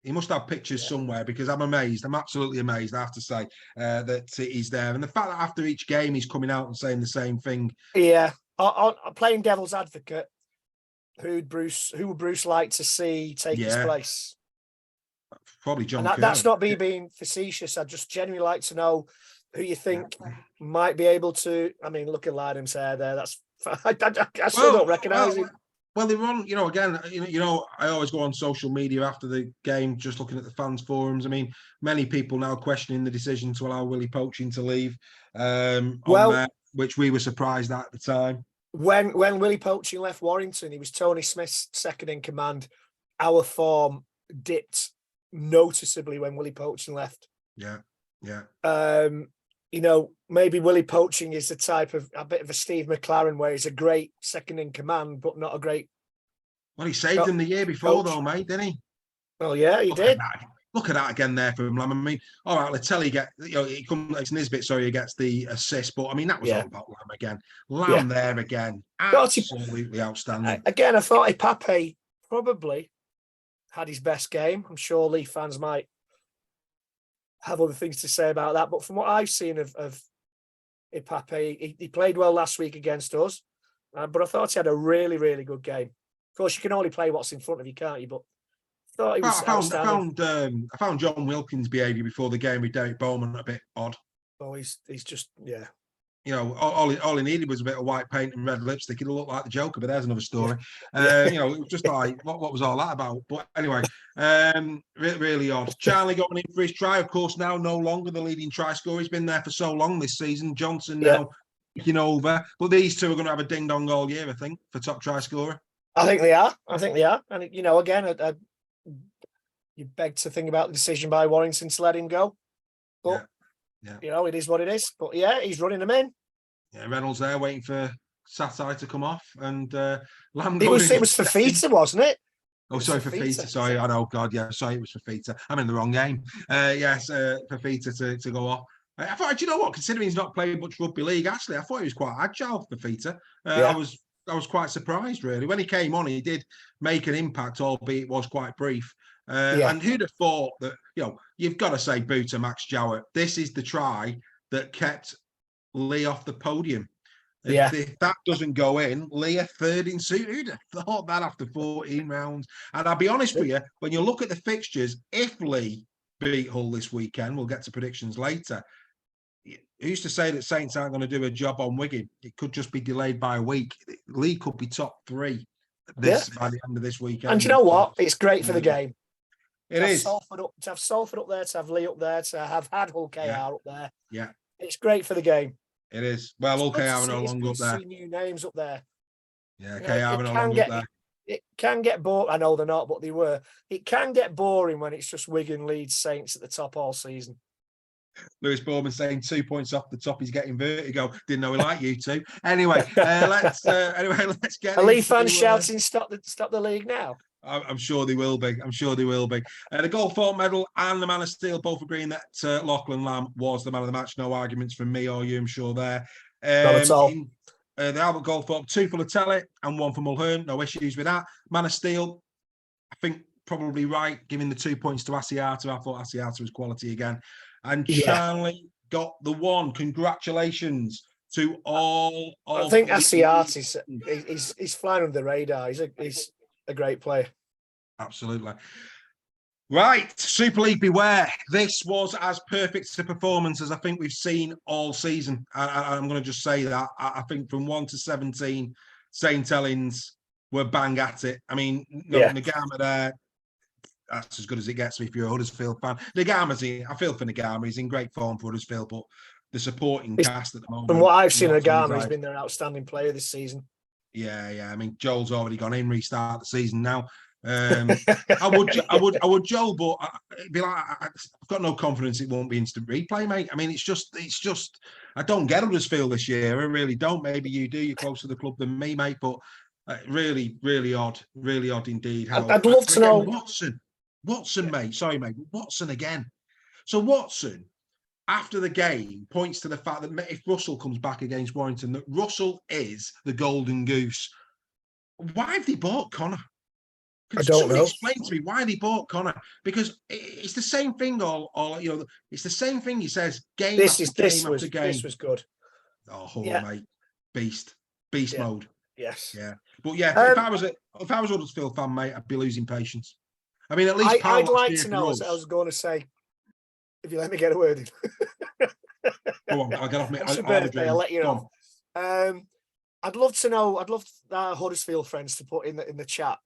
he must have pictures somewhere, because I'm amazed. I'm absolutely amazed, I have to say, that he's there. And the fact that after each game he's coming out and saying the same thing. Yeah, playing devil's advocate. Who would Bruce like to see take his place? Probably John. And that's not me being facetious. I just genuinely like to know who you think might be able to. I mean, look at Lydham's hair there. That's I still don't recognise him. Well, they run, again, I always go on social media after the game, just looking at the fans' forums. I mean, many people now questioning the decision to allow Willie Poaching to leave, which we were surprised at the time. When Willie Poaching left Warrington, he was Tony Smith's second in command. Our form dipped noticeably when Willie Poaching left. Yeah. Maybe Willie Poaching is the type of a bit of a Steve McLaren, where he's a great second in command, but not a great. Well, he saved him the year before, though, mate, didn't he? Well, yeah, he did. Look at that again there from Lamb. I mean, all right, Latelli it's Nisbet, sorry, he gets the assist, but I mean, that was all about Lamb again. Lamb there again, absolutely outstanding. Again, I thought Ipape probably had his best game. I'm sure Leaf fans might have other things to say about that, but from what I've seen of Ipape, he played well last week against us, but I thought he had a really, really good game. Of course, you can only play what's in front of you, can't you? But I thought he was I found John Wilkins' behaviour before the game with Derek Bowman a bit odd. Oh, he's just all he needed was a bit of white paint and red lipstick. He'd look like the Joker, but there's another story. It was just like, what was all that about? But anyway, really odd. Charlie going in for his try, of course, now no longer the leading try scorer. He's been there for so long this season. Johnson now taking over. But these two are going to have a ding-dong all year, I think, for top try scorer. I think they are. And, again, you beg to think about the decision by Warrington to let him go. But, it is what it is. But, he's running them in. Yeah, Reynolds there waiting for Satai to come off, and Lamb. It was Fafita, wasn't it? Oh, sorry, Fafita. Sorry, I know. God, yeah, sorry, it was Fafita. I'm in the wrong game. Yes, Fafita to go off. I thought, you know what? Considering he's not played much rugby league, actually, I thought he was quite agile, Fafita. I was quite surprised, really. When he came on, he did make an impact, albeit it was quite brief. And who'd have thought that? You've got to say, boo to Max Jowett. This is the try that kept Lee off the podium. If that doesn't go in, Lee a third in suit. Who'd have thought that after 14 rounds? And I'll be honest with you, when you look at the fixtures, if Lee beat Hull this weekend, we'll get to predictions later. Who's to say that Saints aren't going to do a job on Wigan? It could just be delayed by a week. Lee could be top 3 by the end of this weekend. And you know what? It's great for the game. It is. To have Salford up there, to have Lee up there, to have had Hull KR up there. Yeah. It's great for the game. It is. Well, Hull KR are no longer up there. See new names up there. Yeah, KR are no longer up there. It can get boring. I know they're not, but they were. It can get boring when it's just Wigan, Leeds, Saints at the top all season. Lewis Bowman saying 2 points off the top, he's getting vertigo. Didn't know he liked you two. Anyway, let's get. Are Leeds fans shouting, "Stop the league now"? I'm sure they will be. The Gold Thorpe medal and the Man of Steel both agreeing that Lachlan Lamb was the man of the match. No arguments from me or you, I'm sure there. Not at all. The Albert Goldthorpe, 2 for Latelli and 1 for Mulhern. No issues with that. Man of Steel, I think probably right, giving the 2 points to Asiata. I thought Asiata was quality again. And Charlie got the 1. Congratulations to all. I think Asiata he's flying under the radar. He's a great player. Absolutely. Right, Super League beware. This was as perfect a performance as I think we've seen all season. I'm going to just say that. I think from 1 to 17, St. Helens were bang at it. I mean, Nagama there, that's as good as it gets if you're a Huddersfield fan. I feel for Nagama. He's in great form for Huddersfield, but the supporting cast at the moment. From what I've seen, Nagama has been their outstanding player this season. Yeah. I mean, Joel's already gone in, restart the season now. I would, Joel, but it'd be like I've got no confidence it won't be instant replay, mate. I mean, it's just. I don't get Huddersfield this year. I really don't. Maybe you do. You're closer to the club than me, mate. But really odd indeed. How I'd love to know Watson, mate. Sorry, mate. Watson again. So Watson, after the game, points to the fact that if Russell comes back against Warrington, that Russell is the golden goose. Why have they bought Connor? I don't know. Explain to me why they bought Connor, because it's the same thing. It's the same thing. He says game after game. This was good. Oh, mate, beast mode. Yes. Yeah, but yeah, if I was a Huddersfield fan, mate, I'd be losing patience. I mean, at least I'd like to know. As I was going to say, if you let me get a word in. Go on, I'll get off me. I'll let you know. I'd love to know. I'd love our Huddersfield friends to put in the chat.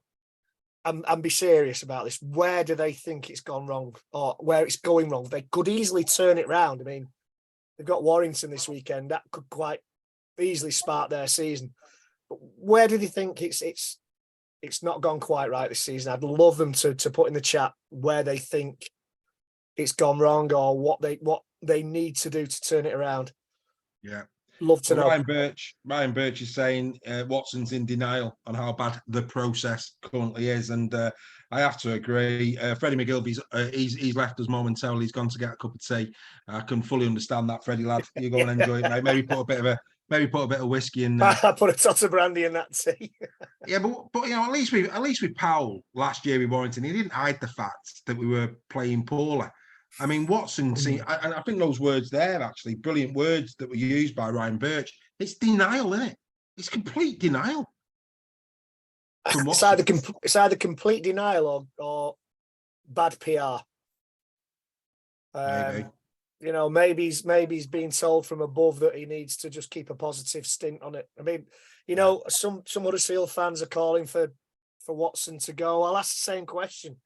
And be serious about this. Where do they think it's gone wrong, or where it's going wrong? They could easily turn it round. I mean, they've got Warrington this weekend. That could quite easily spark their season. But where do they think it's not gone quite right this season? I'd love them to put in the chat where they think it's gone wrong, or what they need to do to turn it around. Yeah. Love to know. Ryan Birch is saying Watson's in denial on how bad the process currently is, and I have to agree. Freddie McGilby's he's left us momentarily. He's gone to get a cup of tea. I can fully understand that, Freddie lad. You go and enjoy it, mate. Maybe put a bit of whiskey in there. I put a tot of brandy in that tea. Yeah, but you know, at least with Powell last year with Warrington, he didn't hide the fact that we were playing poorly. I mean, Watson, and I think those words there, actually, brilliant words that were used by Ryan Birch. It's denial, isn't it? It's complete denial. It's either complete denial or bad PR. Maybe. You know, maybe he's being told from above that he needs to just keep a positive stint on it. I mean, you know, some Huddersfield fans are calling for Watson to go. I'll ask the same question: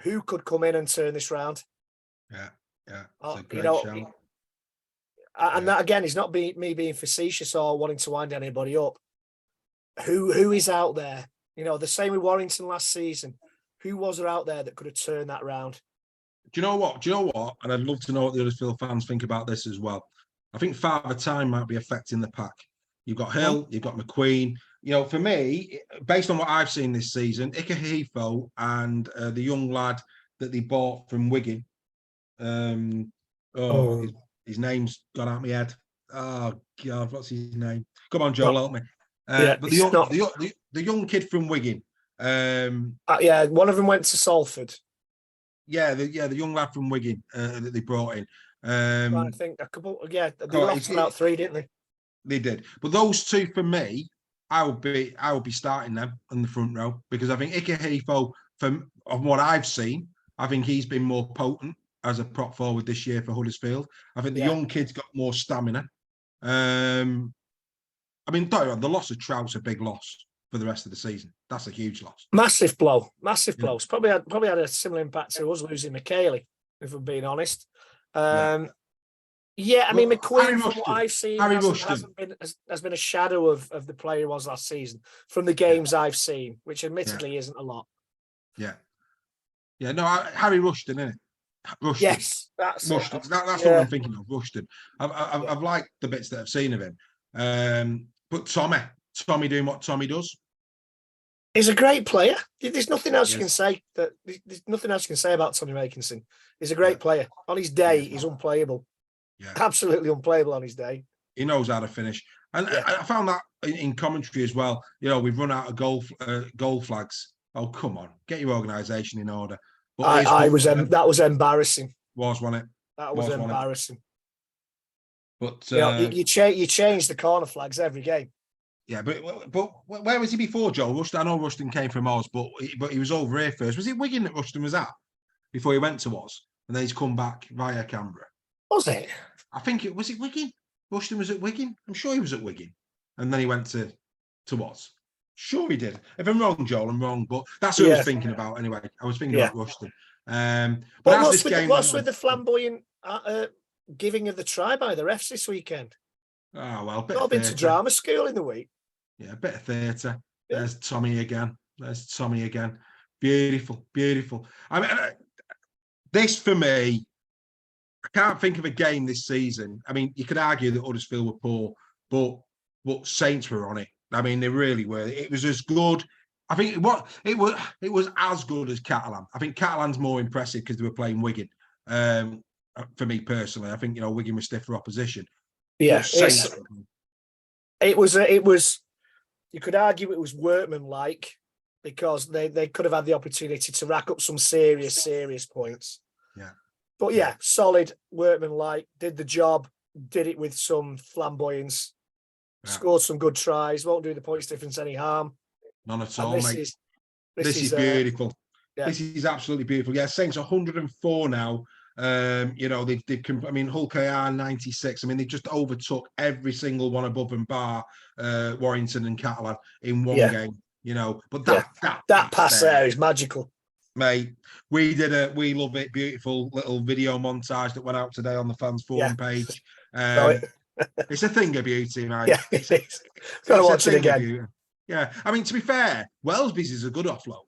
who could come in and turn this round? Yeah. It's a great show. And that again is not me being facetious or wanting to wind anybody up. Who is out there? You know, the same with Warrington last season. Who was there out there that could have turned that round? Do you know what? And I'd love to know what the Huddersfield fans think about this as well. I think Father Time might be affecting the pack. You've got Hill, you've got McQueen. You know, for me, based on what I've seen this season, Ikehefo and the young lad that they bought from Wigan. His name's gone out my head. Oh God, what's his name? Come on, Joel, help me. But the young kid from Wigan. One of them went to Salford. The young lad from Wigan that they brought in. I think a couple. Yeah, they lost about 3, didn't they? They did. But those two, for me, I would be starting them in the front row, because I think Ikehefo, from what I've seen, I think he's been more potent as a prop forward this year for Huddersfield. I think the young kid's got more stamina. I mean, the loss of Trout's a big loss for the rest of the season. That's a huge loss. Massive blow. It's probably had a similar impact to us losing McKaylee, if I'm being honest. I mean, McQueen, from what I've seen, has been a shadow of the player he was last season from the games I've seen, which admittedly isn't a lot. Harry Rushton, isn't it? Rushton. Yes, that's Rushton. That's what I'm thinking of. Rushton. I've liked the bits that I've seen of him. But Tommy doing what Tommy does. He's a great player. There's nothing else you can say. There's nothing else you can say about Tommy Makinson. He's a great player. On his day, he's unplayable. Yeah, absolutely unplayable on his day. He knows how to finish, and I found that in commentary as well. You know, we've run out of goal flags. Oh, come on, get your organisation in order. But that was embarrassing. Wasn't it? That was embarrassing. But you change the corner flags every game. Yeah, but where was he before, Joe? Rushton? I know Rushton came from Oz, but he was over here first. Was it Wigan that Rushton was at before he went to Oz, and then he's come back via Canberra? Was it? I think it was Wigan. Rushton was at Wigan. I'm sure he was at Wigan, and then he went to Oz. Sure, he did. If I'm wrong, Joel, I'm wrong, but that's what I was thinking about anyway. I was thinking about Rushton. What's with the flamboyant giving of the try by the refs this weekend? Oh well, I've been to drama school in the week. Yeah, a bit of theatre. Yeah. There's Tommy again. There's Tommy again. Beautiful, beautiful. I mean, this for me, I can't think of a game this season. I mean, you could argue that Huddersfield were poor, but Saints were on it. I mean, they really were. It was as good. I think it was as good as Catalan. I think Catalan's more impressive because they were playing Wigan. For me personally, I think Wigan was stiffer opposition. Yeah, But Saints, it was. You could argue it was workmanlike because they could have had the opportunity to rack up some serious points. Yeah. But yeah, solid workmanlike, did the job, did it with some flamboyance, scored some good tries, won't do the points difference any harm. None at all, mate. This is beautiful. Yeah. This is absolutely beautiful. Yeah, Saints 104 now. They've I mean, Hull KR 96. I mean, they just overtook every single one above them, bar Warrington and Catalan in one game. But that pass there is magical. Mate, we love it, beautiful little video montage that went out today on the fans forum page. It's a thing of beauty, mate. Yeah, it is. Gotta watch it again. Yeah, I mean, to be fair, Wellesby's is a good offload.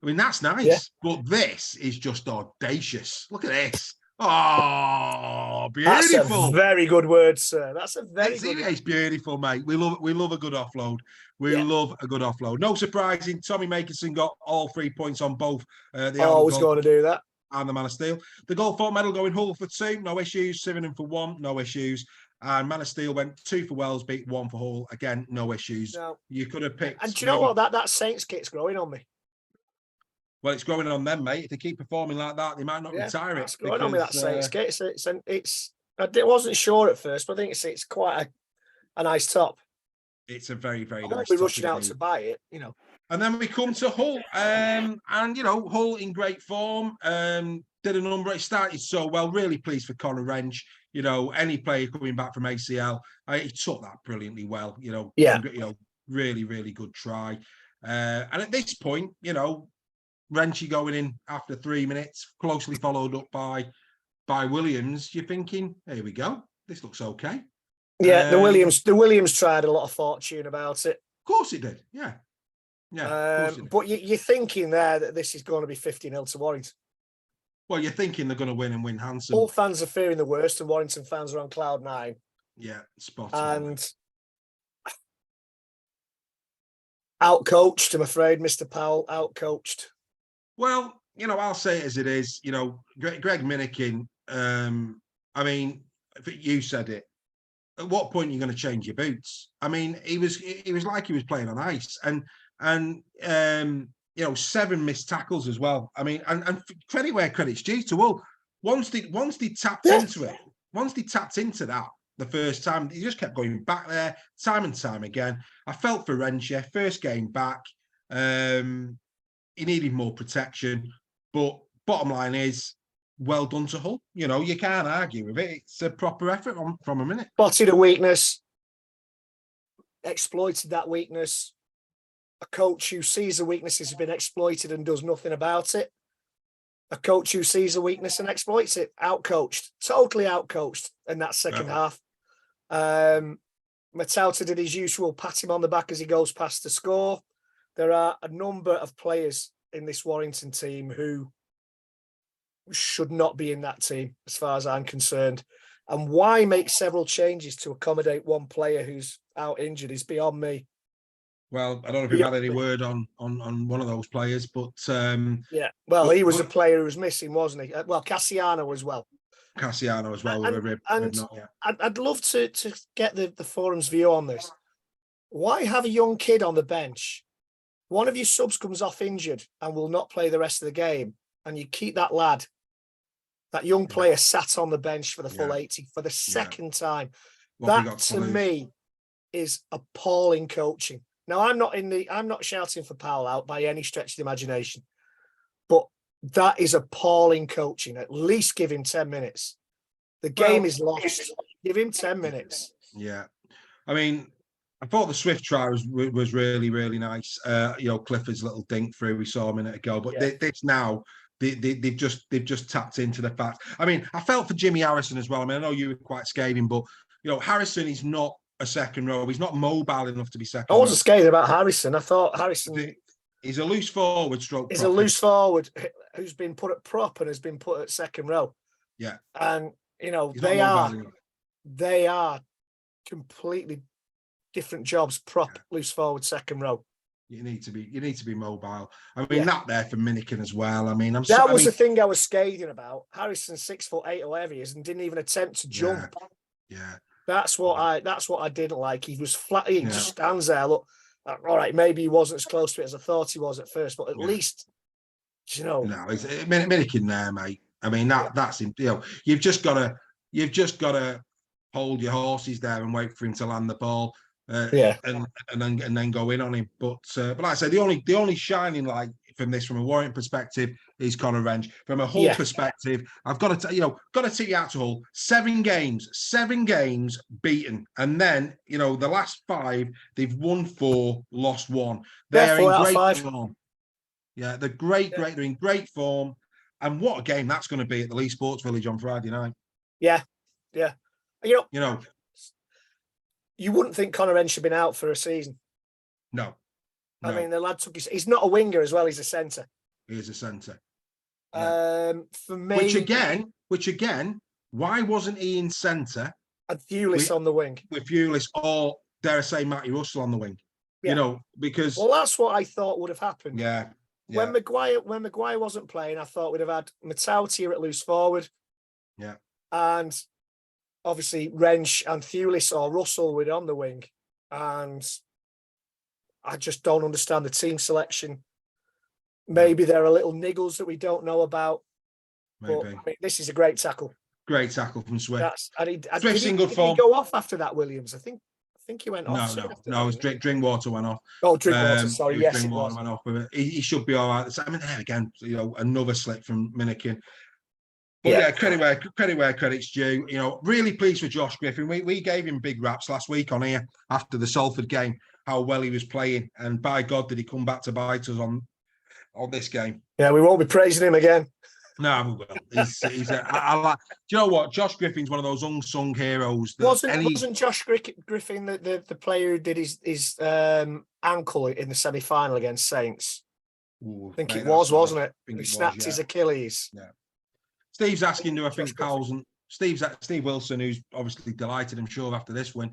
I mean, that's nice, but this is just audacious. Look at this. Oh, beautiful. That's a very good word, sir. That's a very good word. It's beautiful, mate. We love a good offload. We love a good offload. No surprising, Tommy Makinson got all 3 points on both. Always going to do that. And the Man of Steel. The goal for medal going Hull for 2, no issues. Sivernon for 1, no issues. And Man of Steel went 2 for Wellesby, 1 for Hull. Again, no issues. No. You could have picked. And do you know what? That Saints kit's growing on me. Well, it's growing on them, mate. If they keep performing like that, they might not retire it. It's growing on me, that Saints kit. I wasn't sure at first, but I think it's quite a nice top. It's a very, very nice top. I won't be rushing out to buy it, And then we come to Hull. And Hull in great form. Did a number. It started so well. Really pleased for Conor Wrench. Any player coming back from ACL, he took that brilliantly well. Really, really good try. And at this point, Wrenchy going in after 3 minutes, closely followed up by Williams. You're thinking, here we go. This looks okay. Yeah, the Williams tried a lot of fortune about it. Of course it did. Yeah. But you're thinking there that this is going to be 50-0 to Warrington. Well, you're thinking they're going to win and win handsome. All fans are fearing the worst, and Warrington fans are on cloud 9. Yeah, spot on. And outcoached, I'm afraid, Mr. Powell, outcoached. Well, I'll say it as it is. Greg Minikin, I mean, you said it. At what point are you going to change your boots? I mean, he was like he was playing on ice. And 7 missed tackles as well. I mean, and credit where credit's due to Hull. Once they tapped into it, once they tapped into that the first time, he just kept going back there time and time again. I felt for Wrencher, first game back. He needed more protection, but bottom line is, well done to Hull. You can't argue with it. It's a proper effort from a minute. Spotted a weakness, exploited that weakness. A coach who sees a weakness has been exploited and does nothing about it. A coach who sees a weakness and exploits it, outcoached, totally outcoached in that second half. Matauta did his usual pat him on the back as he goes past the score. There are a number of players in this Warrington team who should not be in that team, as far as I'm concerned. And why make several changes to accommodate one player who's out injured is beyond me. Well, I don't know if you've had any word on one of those players, but he was a player who was missing, wasn't he? Well, Cassiano as well. With a rib. I'd love to get the forum's view on this. Why have a young kid on the bench? One of your subs comes off injured and will not play the rest of the game, and you keep that lad, that young player, sat on the bench for the full 80 for the second time. That to me is appalling coaching. Now, I'm not shouting for Powell out by any stretch of the imagination, but that is appalling coaching. At least give him 10 minutes. The game is lost. Give him 10 minutes. Yeah. I mean, I thought the Swift try was really, really nice. Clifford's little dink through, we saw a minute ago, but this now, they've just tapped into the fact. I mean, I felt for Jimmy Harrison as well. I mean, I know you were quite scathing, but Harrison is not a second row. He's not mobile enough to be second I wasn't row. scared about Harrison. I thought Harrison He's a loose forward stroke. is a loose forward who's been put at prop and has been put at second row. Yeah. And, you know, He's they are completely different jobs, prop, loose forward, second row. You need to be mobile. I mean, that there for Minikin as well. I mean, that was the thing I was scathing about. Harrison's 6'8" or whatever he is, and didn't even attempt to jump. Yeah. That's what I didn't like. He was flat. He just stands there. Look, all right, maybe he wasn't as close to it as I thought he was at first, but at least, you know. No, it's Minikin there, mate. I mean, that's you know, you've just got to hold your horses there and wait for him to land the ball. And then go in on him. But like I say, the only shining light from a Warrington perspective is Conor Wrench. From a Hull perspective, I've got to tip you out to Hull. 7 games beaten, and then the last 5 they've won 4, lost 1. They're in great form. Yeah, they're great. They're in great form. And what a game that's going to be at the Leeds Sports Village on Friday night. Yeah. You know. You wouldn't think Conor Wrench should have been out for a season. No. I mean, the lad he's not a winger as well, he's a centre. He is a centre. For me... Which again, why wasn't he in centre? And Thewlis on the wing. With Thewlis or, dare I say, Matty Russell on the wing. Yeah. Because... Well, that's what I thought would have happened. Yeah. When Maguire wasn't playing, I thought we'd have had Matautia at loose forward. Yeah. And... obviously, Wrench and Thewlis or Russell were on the wing, and I just don't understand the team selection. Maybe there are little niggles that we don't know about. Maybe. But I mean, this is a great tackle. Great tackle from Swift. Swift's in good form. Did he go off after that, Williams? I think he went off. No. It was Drinkwater went off. Oh, Drinkwater. Sorry, yes, it was. Went off with it. He should be all right. I mean, there again, another slip from Minikin. But credit where credit's due. Really pleased with Josh Griffin. We gave him big raps last week on here after the Salford game, how well he was playing, and by God did he come back to bite us on this game. Yeah, we won't be praising him again. No, we will. I like. Do you know what? Josh Griffin's one of those unsung heroes. Wasn't Josh Griffin the player who did his ankle in the semi-final against Saints? Ooh, I think it was, wasn't it? He snapped his Achilles. Yeah. Steve's asking, do I think Powell's and Steve Wilson, who's obviously delighted, I'm sure, after this win,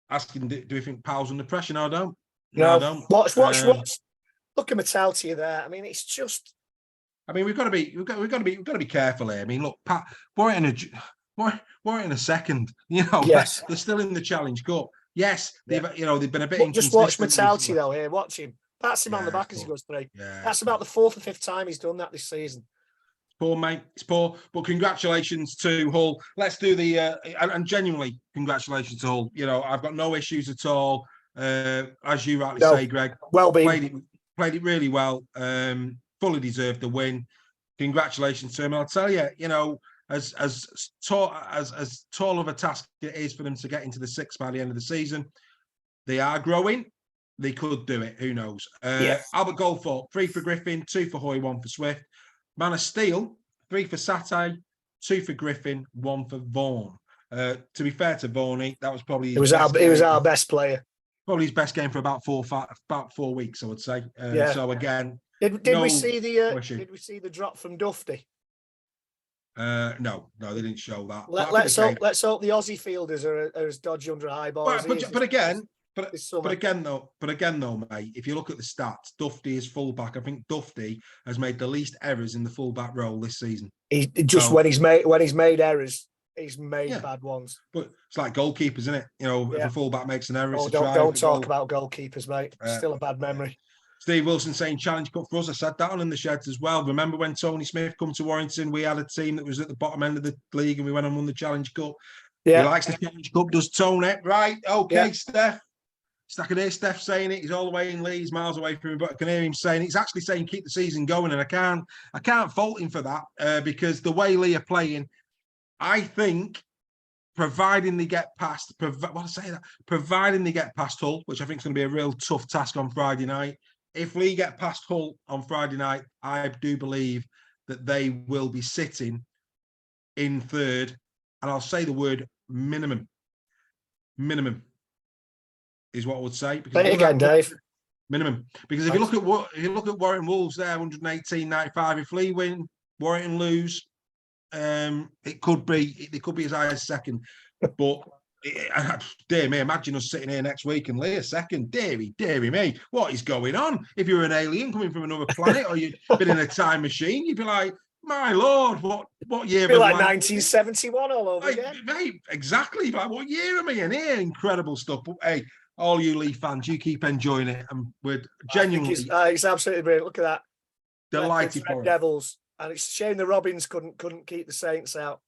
asking, do we think Powell's under pressure? No, I don't. No, I don't. Watch. Look at Matautia there. I mean, it's just. I mean, we've got to be careful here. I mean, look, we're in a second. Yes. They're still in the Challenge Cup. Yes, they've been a bit. Just watch Matautia though. Here, watch him. Pats him on the back as he goes through. Yeah, that's about the 4th or 5th time he's done that this season. Poor, mate. It's poor. But congratulations to Hull. Let's do the and genuinely congratulations to Hull. I've got no issues at all. As you rightly say, Greg. Well being. Played it really well. Fully deserved the win. Congratulations to him. I'll tell you, as tall of a task it is for them to get into the 6 by the end of the season, they are growing. They could do it. Who knows? Albert Goldthorpe, 3 for Griffin, 2 for Hoy, 1 for Swift. Man of Steel, 3 for Satay, 2 for Griffin, 1 for Vaughan. To be fair to Vaughan, that was probably he was our best player. Probably his best game for about 4 weeks, I would say. So again, did we see the drop from Dufty? No, they didn't show that. Let's hope the Aussie fielders are as dodgy under a high ball. But again, though, mate, if you look at the stats, Dufty is fullback. I think Dufty has made the least errors in the fullback role this season. When he's made errors, he's made bad ones. But it's like goalkeepers, isn't it? If a fullback makes an error, don't talk about goalkeepers, mate. Still a bad memory. Steve Wilson saying Challenge Cup for us. I said that on in the sheds as well. Remember when Tony Smith come to Warrington? We had a team that was at the bottom end of the league, and we went and won the Challenge Cup. Yeah, he likes the Challenge Cup. Does Tony? Right? Okay, Steph. I can hear Steph saying it. He's all the way in Leeds, miles away from me, but I can hear him saying it. He's actually saying keep the season going, and I can't fault him for that because the way Lee are playing, I think, providing they get past Hull, which I think is going to be a real tough task on Friday night. If Lee get past Hull on Friday night, I do believe that they will be sitting in 3rd, and I'll say the word minimum. minimum is what I would say. Because Say it again, Dave. Minimum. Because if you look at Warrington Wolves there, 118.95. If Lee win, Warrington lose, it could be as high as second. But dear me, imagine us sitting here next week and Lee a second. Deary me, what is going on? If you're an alien coming from another planet or you've been in a time machine, you'd be like, my lord, what year? Feel like 1971 all over again. Mate, exactly. Like, what year am I in here? Incredible stuff. But hey, all you Leeds fans, you keep enjoying it, and we're genuinely it's absolutely brilliant. Look at that. delighted for it. Devils, and it's a shame the Robins couldn't keep the Saints out.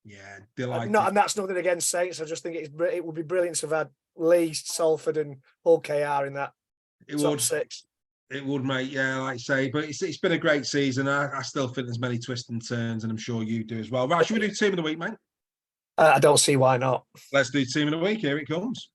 Yeah, delighted. And that's nothing against Saints. I just think it would be brilliant to have had Leeds, Salford, and Hull KR in that top six. It would, mate. Yeah, like I say, but it's been a great season. I still think there's many twists and turns, and I'm sure you do as well. Right, should we do team of the week, mate? I don't see why not. Let's do team of the week. Here it comes.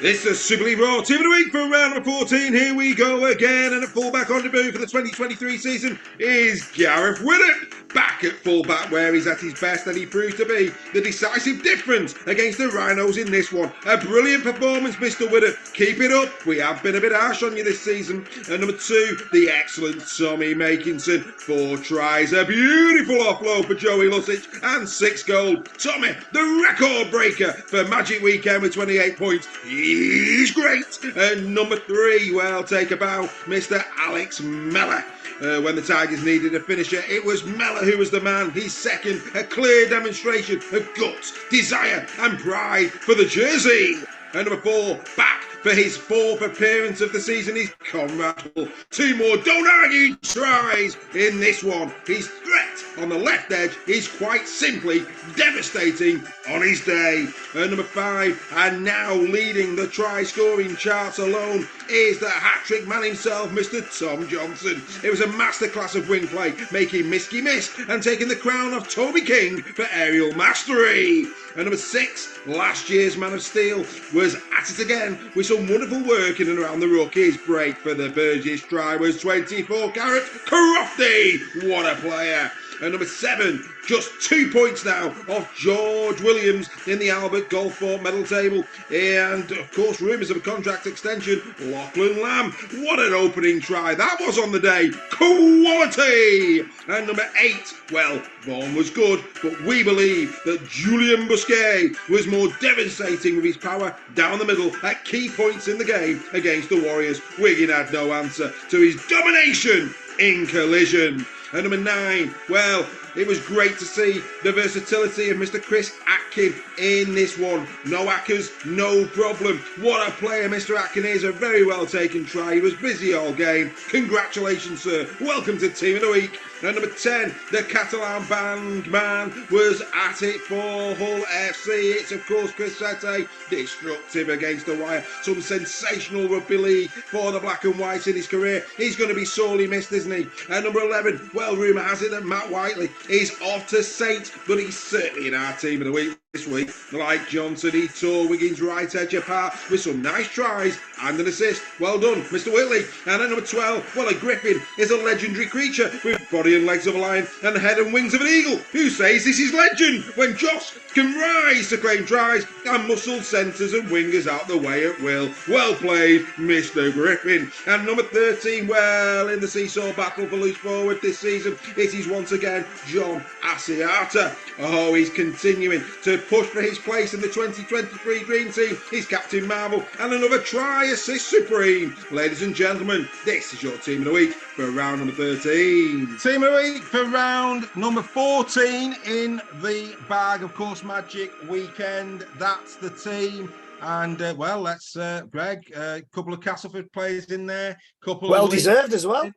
It's the Super League Raw Team of the Week for round number 14. Here we go again. And at fullback on debut for the 2023 season is Gareth Widdop. Back at fullback where he's at his best, and he proved to be the decisive difference against the Rhinos in this one. A brilliant performance, Mr. Widdop. Keep it up. We have been a bit harsh on you this season. And number 2, the excellent Tommy Makinson. 4 tries, a beautiful offload for Joey Lusic, and 6 goals. Tommy, the record breaker for Magic Weekend with 28 points. He's great. And number 3, well, take a bow, Mr. Alex Mellor. When the Tigers needed a finisher, it was Mellor who was the man. He's second, a clear demonstration of guts, desire and pride for the jersey. And number 4, back for his 4th appearance of the season, is Conrad Hull. 2 more don't argue tries in this one. His threat on the left edge is quite simply devastating on his day. And number 5, and now leading the try-scoring charts alone, is the hat-trick man himself, Mr. Tom Johnson. It was a masterclass of wing play, making Misky miss and taking the crown of Toby King for aerial mastery. And number 6, last year's Man of Steel, was at it again with some wonderful work in and around the ruck. His break for the Burgess try was 24 carat Crofty. What a player. And number 7, just 2 points now off George Williams in the Albert Goldthorpe medal table. And, of course, rumours of a contract extension. Lachlan Lamb, what an opening try that was on the day. Quality! And number 8, well, Vaughan was good, but we believe that Julian Busquet was more devastating with his power down the middle at key points in the game against the Warriors. Wigan had no answer to his domination in collision. And number 9, well, it was great to see the versatility of Mr. Chris Atkin in this one. No Ackers, no problem. What a player Mr. Atkin is. A very well taken try. He was busy all game. Congratulations, sir. Welcome to Team of the Week. And number 10, the Catalan band man was at it for Hull FC. It's, of course, Chris Sete, destructive against the wire. Some sensational rugby league for the black and whites in his career. He's going to be sorely missed, isn't he? And number 11, well, rumour has it that Matt Whiteley is off to Saints, but he's certainly in our Team of the Week this week. Like Johnson, he tore Wiggins' right edge apart with some nice tries and an assist. Well done, Mr. Whitley. And at number 12, well, a Griffin is a legendary creature with body and legs of a lion and head and wings of an eagle. Who says this is legend when Joss can rise to claim tries and muscle centres and wingers out the way at will? Well played, Mr. Griffin. And number 13, well, in the seesaw battle for loose forward this season, it is once again John Asiata. Oh, he's continuing to push for his place in the 2023 Dream Team. He's Captain Marvel and another try assist supreme. Ladies and gentlemen, this is your Team of the Week for round number 13. Team of the Week for round number 14 in the bag. Of course, Magic Weekend. That's the team. And, well, let's, Greg, a couple of Castleford players in there. Well deserved as well.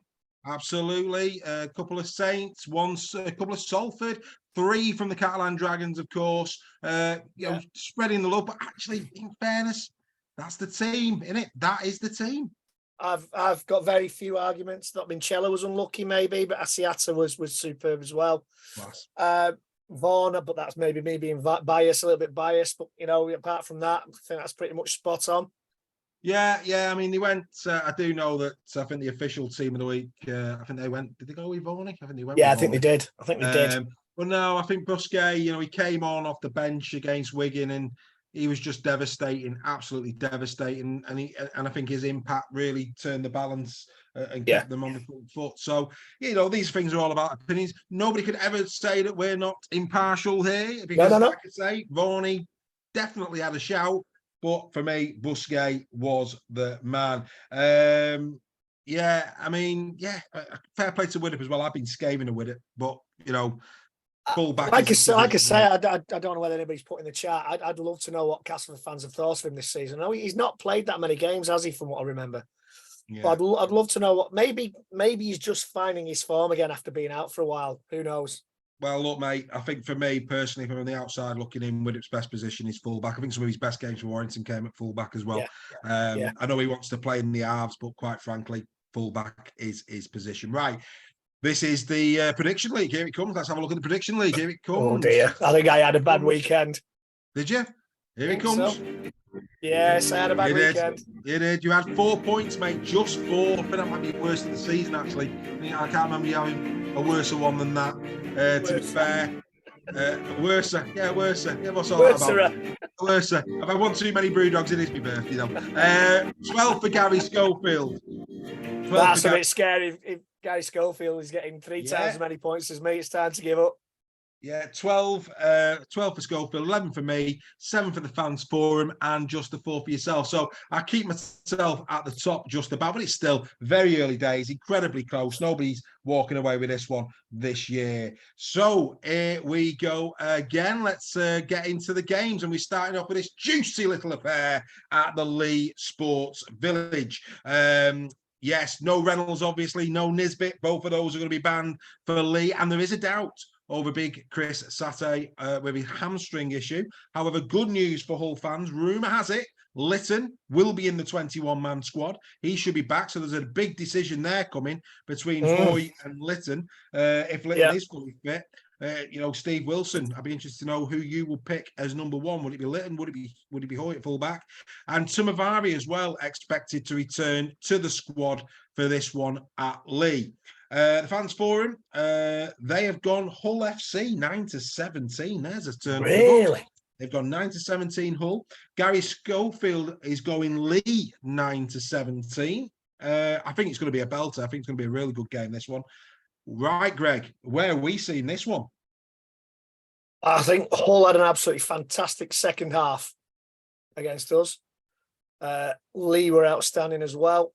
Absolutely. A couple of Saints, a couple of Salford, 3 from the Catalan Dragons, of course. You know, spreading the love. But actually, in fairness, that's the team, innit? That is the team. I've got very few arguments. Not Minchella was unlucky, maybe, but Asiata was superb as well. Vaughan, but that's maybe me being biased, a little bit biased. But, you know, apart from that, I think that's pretty much spot on. Yeah. I mean, they went. I do know that. I think the official team of the week. I think they went. Did they go with Varney? I think they went. Yeah, with I think they Varney. did. I think they did. Well, no, I think Busquets. He came on off the bench against Wigan, and he was just devastating, absolutely devastating. And I think his impact really turned the balance and Yeah. kept them on the front foot. So these things are all about opinions. Nobody could ever say that we're not impartial here because, No. like I say, Varney definitely had a shout. But for me, Busquets was the man. Fair play to Widdop as well. I've been scathing of Widdop, but full back. Like I say, I don't know whether anybody's put in the chat. I'd love to know what Castleford fans have thought of him this season. No, he's not played that many games, has he? From what I remember. Yeah. But I'd love to know what. Maybe he's just finding his form again after being out for a while. Who knows? Well, look, mate, I think for me personally, from the outside looking in, Widdop's best position is fullback. I think some of his best games for Warrington came at fullback as well. Yeah. I know he wants to play in the halves, but quite frankly, fullback is his position. Right. This is the prediction league. Here it comes. Let's have a look at the prediction league. Here it comes. Oh, dear. I think I had a bad weekend. Did you? Here it comes. So. Yes, I had a bad weekend. You did. You had 4 points, mate. Just 4. I think that might be the worst of the season, actually. I can't remember you having a worse one than that. To be fair. Worse. Yeah, what's all that about? Worse. I've had one too many brew dogs. It is my birthday, 12 for Gary Schofield. That's a bit scary. If Gary Schofield is getting 3 times as many points as me, it's time to give up. Yeah, 12 for Schofield, 11 for me, 7 for the fans forum, and just the 4 for yourself. So I keep myself at the top just about, but it's still very early days, incredibly close. Nobody's walking away with this one this year. So here we go again. Let's get into the games, and we're starting off with this juicy little affair at the Lee Sports Village. Yes, no Reynolds, obviously, no Nisbet. Both of those are going to be banned for Lee, and there is a doubt over big Chris Satay with his hamstring issue. However, good news for Hull fans. Rumour has it, Litton will be in the 21-man squad. He should be back. So there's a big decision there coming between Hoy and Litton. If Litton is fully fit, Steve Wilson, I'd be interested to know who you will pick as number 1. Would it be Litton? Would it be Hoy at full back? And Tumavari as well, expected to return to the squad for this one at Lee. The fans forum, they have gone Hull FC 9-17. There's a turn. Really? They've gone 9-17 Hull. Gary Schofield is going Lee 9-17. I think it's going to be a belter. I think it's going to be a really good game, this one. Right, Greg, where are we seeing this one? I think Hull had an absolutely fantastic second half against us. Lee were outstanding as well.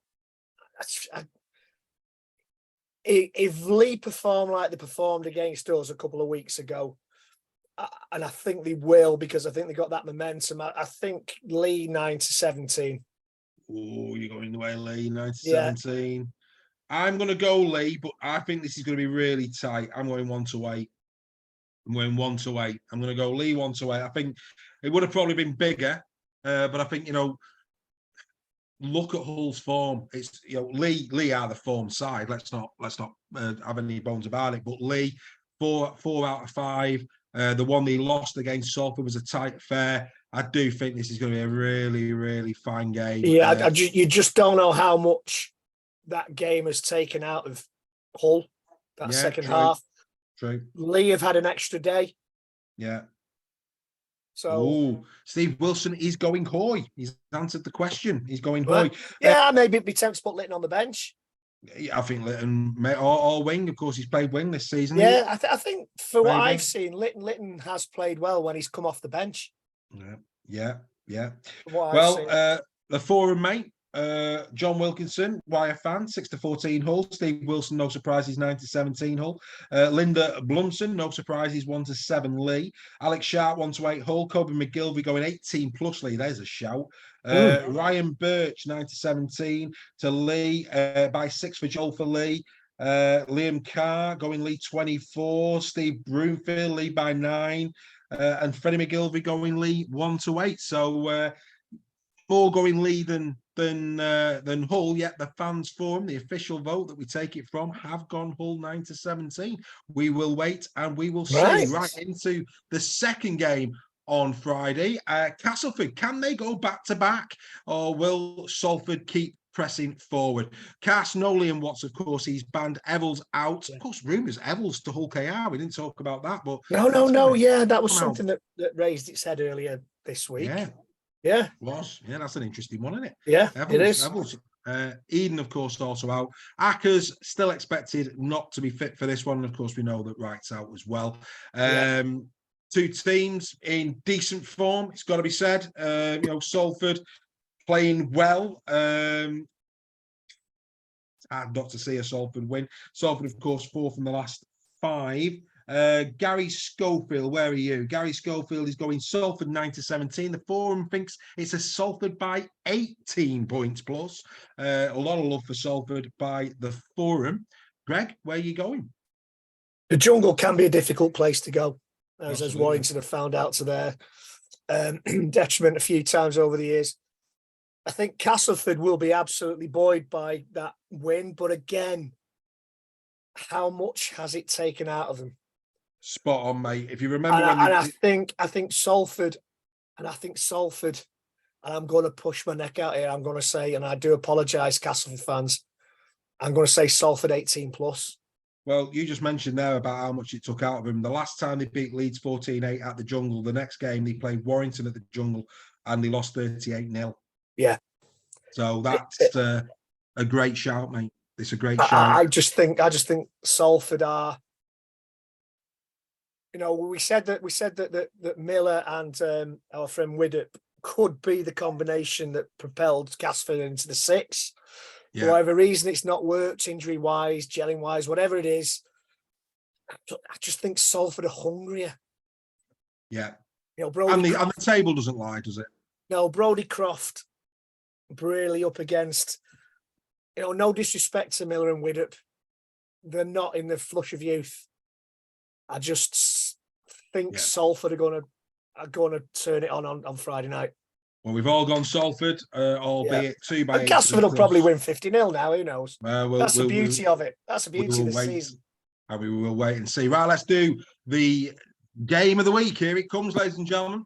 If Lee perform like they performed against us a couple of weeks ago, and I think they will because I think they got that momentum, I think Lee 9-17. Oh, you're going the way Lee 9-17. Yeah. I'm going to go Lee, but I think this is going to be really tight. I'm going 1-8. I'm going 1-8. I'm going to go Lee 1-8. I think it would have probably been bigger, but I think look at Hull's form. It's Lee are the form side. Let's not have any bones about it. But Lee, 4 out of 5. The one they lost against Salford was a tight affair. I do think this is going to be a really, really fine game. Yeah, you just don't know how much that game has taken out of Hull. That second half. True. Lee have had an extra day. Yeah. So Steve Wilson is going Hoy. He's answered the question. He's going Hoy. Yeah, maybe it'd be tempted to put Litton on the bench. I think Litton or wing. Of course, he's played wing this season. Yeah, I think for what I've seen, Litton has played well when he's come off the bench. Yeah. Well, the forum, mate. John Wilkinson, YF fan, 6-14 Hull. Steve Wilson, no surprise, he's 9-17 Hull. Linda Blumson, no surprise, he's 1-7 Lee. Alex Sharp, 1-8 Hull. Kobe McGilvey going 18+ Lee. There's a shout. Ryan Birch, 9-17 to Lee. By 6 for Joel for Lee. Liam Carr going Lee 24. Steve Broomfield, Lee by 9. And Freddie McGilvey going Lee 1-8. So more going Lee than Hull, yet the fans forum, the official vote that we take it from, have gone Hull 9-17. We will wait and we will see. Right into the second game on Friday. Castleford, can they go back to back, or will Salford keep pressing forward? Cass, Nolly and Watts, of course, he's banned. Evans out. Of course, rumours Evans to Hull KR. We didn't talk about that, but No. Yeah, that was come something that raised its head earlier this week. Yeah, was. Yeah, that's an interesting one, isn't it? Yeah, it is. Evans. Eden, of course, also out. Ackers still expected not to be fit for this one. And of course, we know that Wright's out as well. Two teams in decent form, it's got to be said. Salford playing well. Hard not to see a Salford win. Salford, of course, 4 from the last 5. Gary Schofield, where are you? Gary Schofield is going Salford 9-17. The Forum thinks it's a Salford by 18 points plus. A lot of love for Salford by the Forum. Greg, where are you going? The jungle can be a difficult place to go, as Warrington have found out to their detriment a few times over the years. I think Castleford will be absolutely buoyed by that win, but again, how much has it taken out of them? Spot on, mate. If you remember, I think Salford, and I'm going to push my neck out here. I'm going to say, and I do apologise, Castleford fans, I'm going to say Salford 18 plus. Well, you just mentioned there about how much it took out of them. The last time they beat Leeds 14-8 at the Jungle, the next game they played Warrington at the Jungle, and they lost 38-0. Yeah. So that's a great shout, mate. It's a great shout. I just think Salford are. We said that Miller and our friend Widdop could be the combination that propelled Castleford into the 6. Yeah. For whatever reason, it's not worked injury-wise, gelling-wise, whatever it is. I just think Salford are hungrier. Yeah. Brody and the table doesn't lie, does it? No, Brody Croft really up against, no disrespect to Miller and Widdop. They're not in the flush of youth. I just think Salford are going to turn it on Friday night. Well, we've all gone Salford, albeit 2 by 8. Castleford will probably win 50-0 now. Who knows? That's the beauty of it. That's the beauty of the season. And we will wait and see. Right, let's do the game of the week. Here it comes, ladies and gentlemen.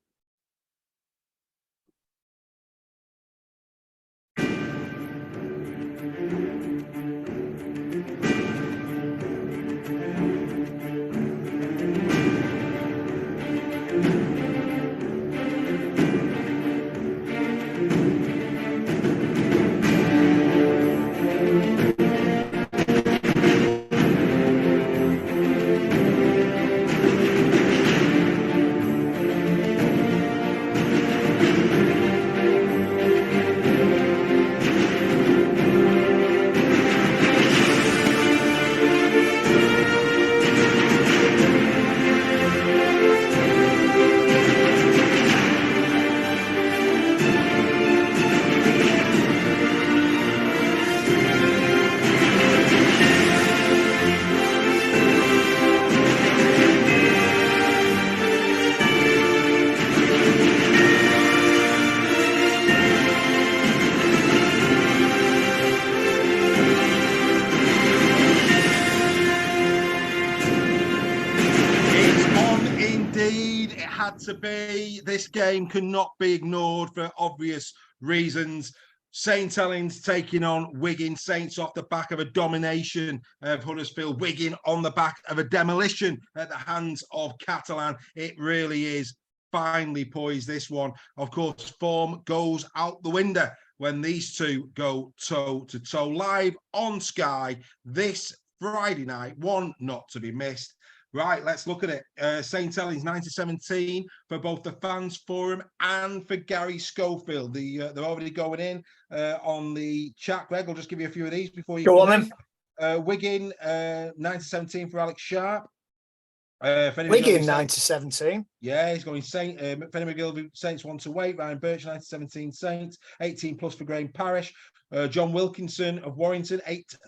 To be. This game cannot be ignored for obvious reasons. St Helens taking on Wigan. Saints off the back of a domination of Huddersfield. Wigan on the back of a demolition at the hands of Catalan. It really is finely poised, this one. Of course, form goes out the window when these two go toe-to-toe. Live on Sky this Friday night. One not to be missed. Right, let's look at it. St Helens 9-17 for both the fans forum and for Gary Schofield. They're already going in on the chat. Greg, I'll just give you a few of these before you go on then. Wigan 9-17 for Alex Sharp. Wigan 9-17. Yeah, he's going Saint. Fenny McGill Saints 1 to wait. Ryan Birch 9-17 Saints. 18 plus for Graham Parish. John Wilkinson of Warrington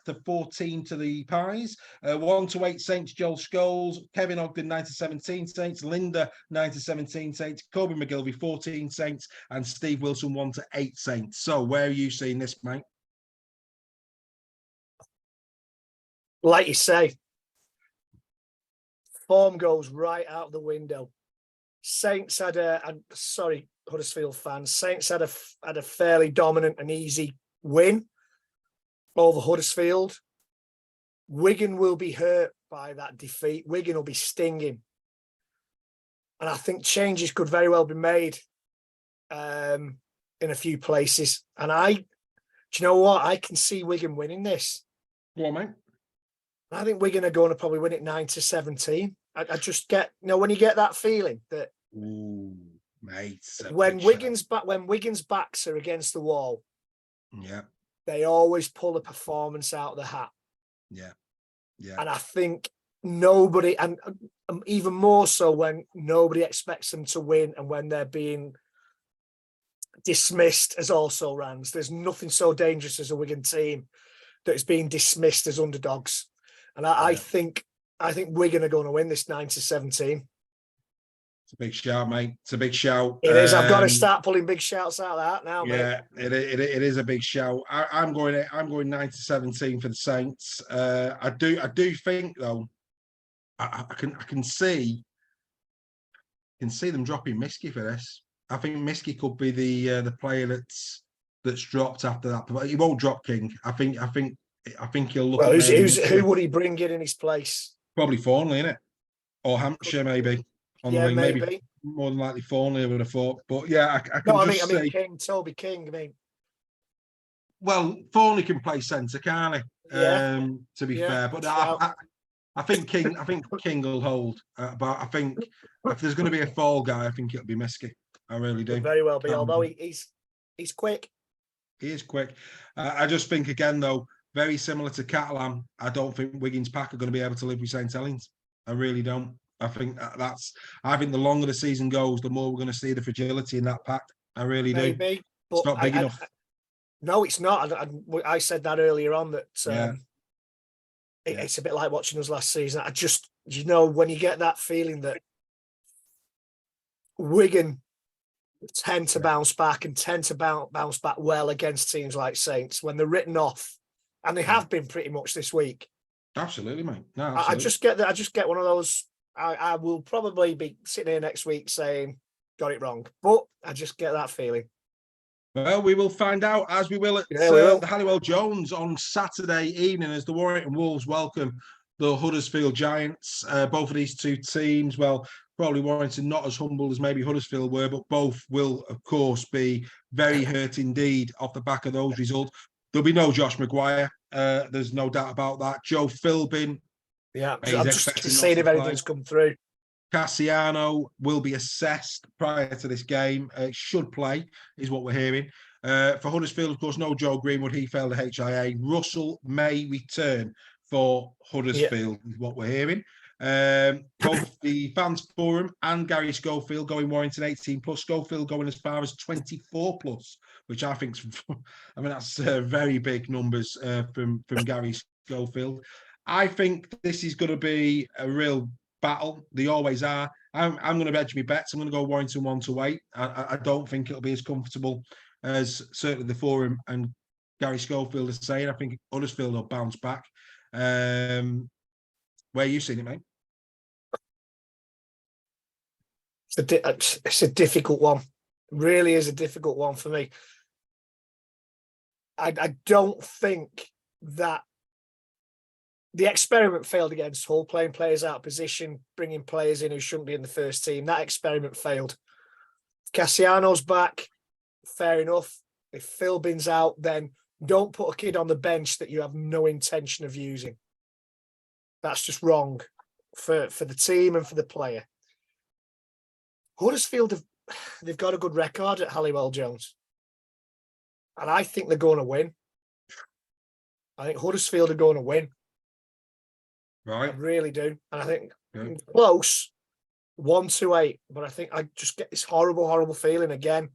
8-14 to the Pies. 1 to 8 Saints. Joel Scholes. Kevin Ogden 9-17 Saints. Linda 9-17 Saints. Kobe McGilvey 14 Saints, and Steve Wilson 1 to 8 Saints. So where are you seeing this, mate? Like you say, form goes right out the window. Saints had sorry, Huddersfield fans. Saints had a fairly dominant and easy win over Huddersfield. Wigan will be hurt by that defeat. Wigan will be stinging. And I think changes could very well be made in a few places. And do you know what? I can see Wigan winning this. Go on, mate. I think Wigan are going to probably win it 9-17. I just get, when you get that feeling that mate, when Wigan's backs are against the wall, yeah, they always pull a performance out of the hat. Yeah. And I think nobody, and even more so when nobody expects them to win and when they're being dismissed as also rans. There's nothing so dangerous as a Wigan team that is being dismissed as underdogs. And I think Wigan are going to win this 9-17. It's a big shout, mate. It's a big shout. It is. I've got to start pulling big shouts out of that now, mate. Yeah, it is a big shout. I'm going 9-17 for the Saints. I do think though, I can see them dropping Miski for this. I think Miski could be the player that's dropped after that. But he won't drop King. I think he'll look. Well, who would he bring in his place? Probably Thornley, innit? Or Hampshire, maybe. Yeah, maybe. More than likely Thornley, I would have thought. But yeah, I can I just mean King, Toby King. I mean, well, Thornley can play centre, can't he? Yeah. To be fair, but I think King will hold. But I think if there's going to be a fall guy, I think it'll be Miski. I really do. Could very well be. Although he's quick. He is quick. I just think again though, very similar to Catalan. I don't think Wigan's pack are going to be able to live with St Helens. I really don't. I think the longer the season goes, the more we're going to see the fragility in that pack. I really do. Maybe, but it's not big enough. No, it's not. I said that earlier on that it's a bit like watching us last season. I just, when you get that feeling that Wigan tend to bounce back and tend to bounce back well against teams like Saints when they're written off, and they have been pretty much this week. Absolutely, mate. No, absolutely. I just get one of those. I will probably be sitting here next week saying got it wrong, but I just get that feeling. Well, we will find out, as we will at the Halliwell Jones on Saturday evening as the Warrington Wolves welcome the Huddersfield Giants. Both of these two teams, well, probably Warrington not as humble as maybe Huddersfield were, but both will, of course, be very hurt indeed off the back of those results. There'll be no Josh Maguire. There's no doubt about that. Joe Philbin. Yeah, I'm just seeing if anything's come through. Cassiano will be assessed prior to this game. Should play, is what we're hearing. For Huddersfield, of course, no Joe Greenwood. He failed the HIA. Russell may return for Huddersfield, is what we're hearing. Both the Fans Forum and Gary Schofield going Warrington 18+. Schofield going as far as 24+, which I think that's very big numbers from Gary Schofield. I think this is going to be a real battle. They always are. I'm going to edge my bets. I'm going to go Warrington 1-8. I don't think it'll be as comfortable as certainly the Forum and Gary Schofield is saying. I think Huddersfield will bounce back. Where are you seeing it, mate? It's a difficult one. It really is a difficult one for me. I don't think that the experiment failed against Hull, playing players out of position, bringing players in who shouldn't be in the first team. That experiment failed. Cassiano's back, fair enough. If Philbin's out, then don't put a kid on the bench that you have no intention of using. That's just wrong for the team and for the player. Huddersfield, they've got a good record at Halliwell Jones. And I think they're going to win. I think Huddersfield are going to win. Right. I really do. And I think close, 1-8. But I think I just get this horrible, horrible feeling again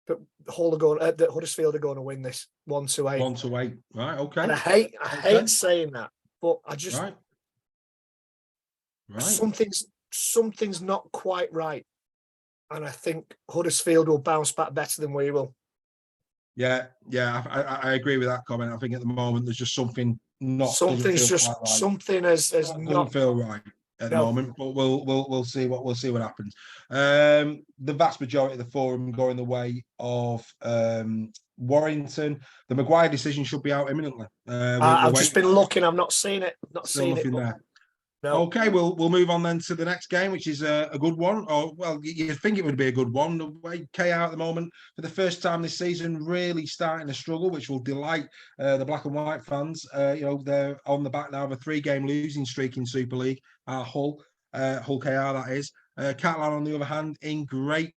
that that Huddersfield are going to win this 1-8. 1-8. Right, okay. And I hate saying that, but I just something's not quite right. And I think Huddersfield will bounce back better than we will. Yeah, I agree with that comment. I think at the moment there's just something not. Something has doesn't not feel right. at the moment, but we'll see what happens. The vast majority of the forum going the way of Warrington. The Maguire decision should be out imminently. I've just been looking. I've not seen it. Still nothing there. No. Okay, we'll move on then to the next game, which is a good one. Or well, you think it would be a good one. The way KR at the moment, for the first time this season, really starting to struggle, which will delight the black and white fans. They're on the back now of a 3-game losing streak in Super League. Hull KR that is. Catalan on the other hand, in great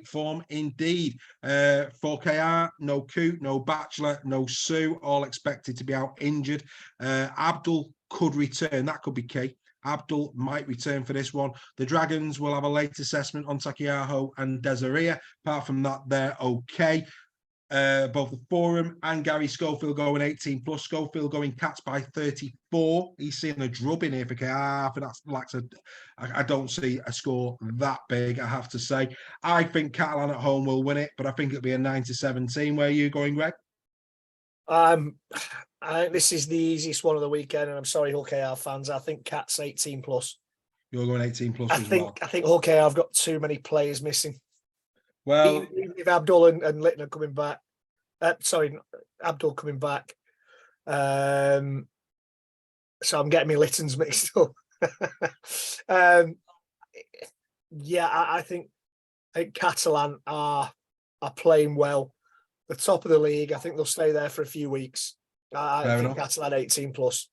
form indeed. For KR, no Coote, no Batchelor, no Sue, all expected to be out injured. Abdul could return. That could be key. Abdul might return for this one. The Dragons will have a late assessment on Takiaho and Desiree. Apart from that, they're okay. Both the Forum and Gary Schofield going 18 plus. Schofield going Cats by 34. He's seeing a drubbing here for KR. I don't see a score that big, I have to say. I think Catalan at home will win it, but I think it'll be a 9-17. Where are you going, Greg? This is the easiest one of the weekend, and I'm sorry, Hull KR fans. I think Cats 18 plus. You're going 18 plus I as well. I think Hull KR have got too many players missing. Well, even if Abdul and Litton are coming back. Abdul coming back. So I'm getting my Littons mixed up. I think Catalan are playing well. The top of the league. I think they'll stay there for a few weeks. I think Catalan 18 plus.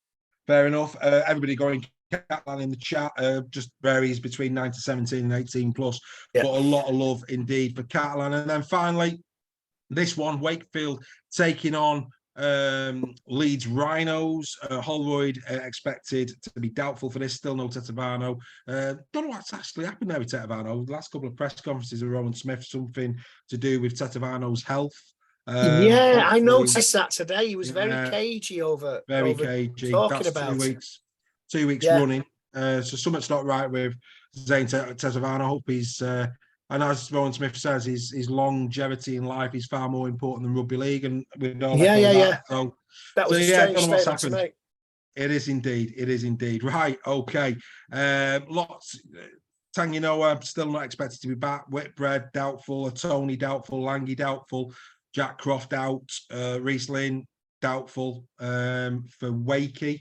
Fair enough. Everybody going Catalan in the chat just varies between 9-17 and 18 plus, but a lot of love indeed for Catalan. And then finally, this one, Wakefield taking on Leeds Rhinos. Holroyd expected to be doubtful for this. Still no Tetevano. Don't know what's actually happened there with Tetevano. The last couple of press conferences with Rowan Smith, something to do with Tetevano's health. I noticed that today. He was very cagey over cagey. Talking That's about 2 weeks running. So something's not right with Zane Tetevano. I hope he's and as Rowan Smith says, his longevity in life is far more important than rugby league, and we don't that. So that was a strange statement to make. It is indeed. Right, okay. Lots. Tanginoa still not expected to be back. Whitbread doubtful. Tony doubtful. Langy doubtful. Jack Croft out. Reece Lynn doubtful for Wakey.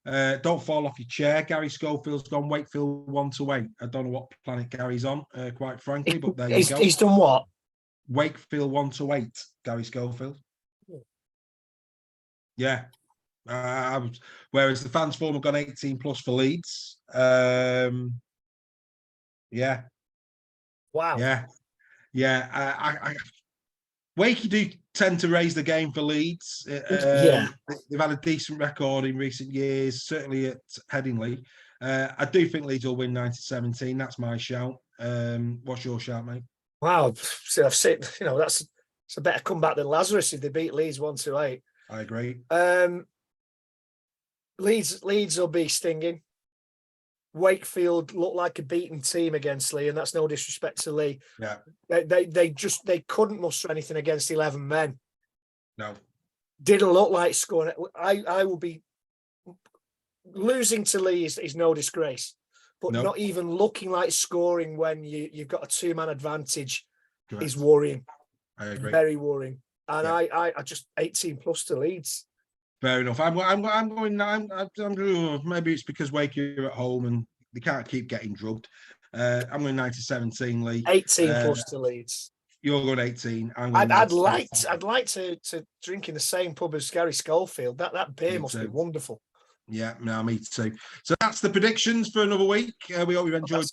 Don't fall off your chair. Gary Schofield's gone Wakefield 1-8. I don't know what planet Gary's on, quite frankly, but there you go. He's done what? Wakefield 1-8. Gary Schofield. Yeah. Whereas the fans form have gone 18 plus for Leeds. Yeah. Wow. Yeah. Wakey do tend to raise the game for Leeds. They've had a decent record in recent years, certainly at Headingley. I do think Leeds will win 9-17. That's my shout. What's your shout, mate? Wow. So I've said, it's a better comeback than Lazarus if they beat Leeds 1-8. I agree. Leeds will be stinging. Wakefield looked like a beaten team against Lee, and that's no disrespect to Lee. Yeah. They couldn't muster anything against 11 men. No. Didn't look like scoring. I will be losing to Lee is no disgrace, but not even looking like scoring when you've got a 2-man advantage is worrying. I agree. Very worrying. And I just 18 plus to Leeds. Fair enough. I'm going. Maybe it's because Wake are at home and they can't keep getting drubbed. I'm going 9-17, Lee. 18 plus to Leeds. You're going 18. I'd like to drink in the same pub as Gary Schofield. That beer must be wonderful. Yeah, no, me too. So that's the predictions for another week. We hope you've enjoyed.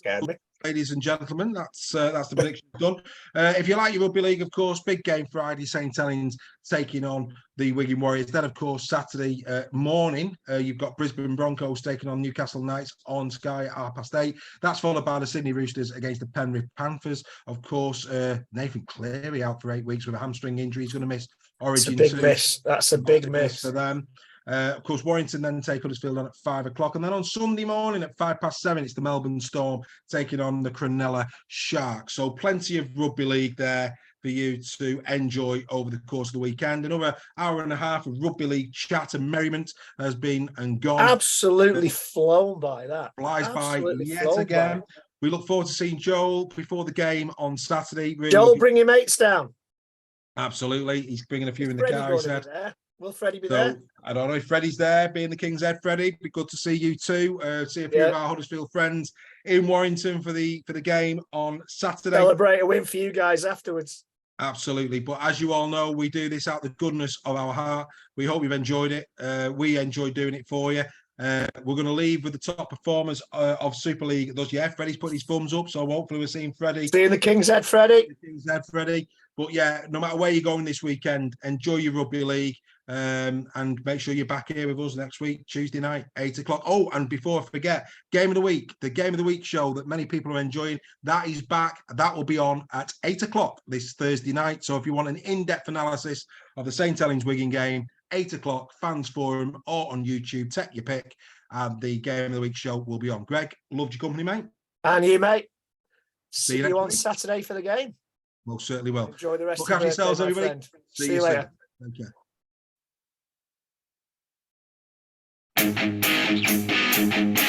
Ladies and gentlemen, that's the prediction done. If you like your rugby league, of course, big game Friday, St Helens taking on the Wigan Warriors. Then, of course, Saturday morning, you've got Brisbane Broncos taking on Newcastle Knights on Sky at 8:30. That's followed by the Sydney Roosters against the Penrith Panthers. Of course, Nathan Cleary out for 8 weeks with a hamstring injury. He's going to miss Origin. That's a big miss. That's a big miss for them. Of course, Warrington then take Huddersfield on at 5 o'clock. And then on Sunday morning at 7:05, it's the Melbourne Storm taking on the Cronulla Sharks. So plenty of rugby league there for you to enjoy over the course of the weekend. Another hour and a half of rugby league chat and merriment has been and gone. Absolutely flown by that. Flies Absolutely by yet flown again. by. We look forward to seeing Joel before the game on Saturday. Really Joel, bring your mates down. Absolutely. He's bringing a few in the Freddie car, he going to said. be there? Will Freddie be So there? I don't know if Freddie's there, being the King's Head. Freddie, be good to see you too. See a few of our Huddersfield friends in Warrington for the game on Saturday. Celebrate a win for you guys afterwards. Absolutely. But as you all know, we do this out of the goodness of our heart. We hope you've enjoyed it. We enjoy doing it for you. We're going to leave with the top performers of Super League. Freddie's putting his thumbs up, so hopefully we're seeing Freddie. See you in the King's Head, Freddie. King's Head, Freddie. But yeah, no matter where you're going this weekend, enjoy your rugby league, and make sure you're back here with us next week, Tuesday night, 8 o'clock. Oh, and before I forget, Game of the Week, the Game of the Week show that many people are enjoying, that is back. That will be on at 8 o'clock this Thursday night. So if you want an in-depth analysis of the St. Helens Wigan game, 8 o'clock, Fans Forum, or on YouTube, take your pick, and the Game of the Week show will be on. Greg, loved your company, mate. And you, mate. See you on week. Saturday for the game. Most certainly will. Enjoy the rest Look of after yourselves, birthday, everybody. See you later. Thank you.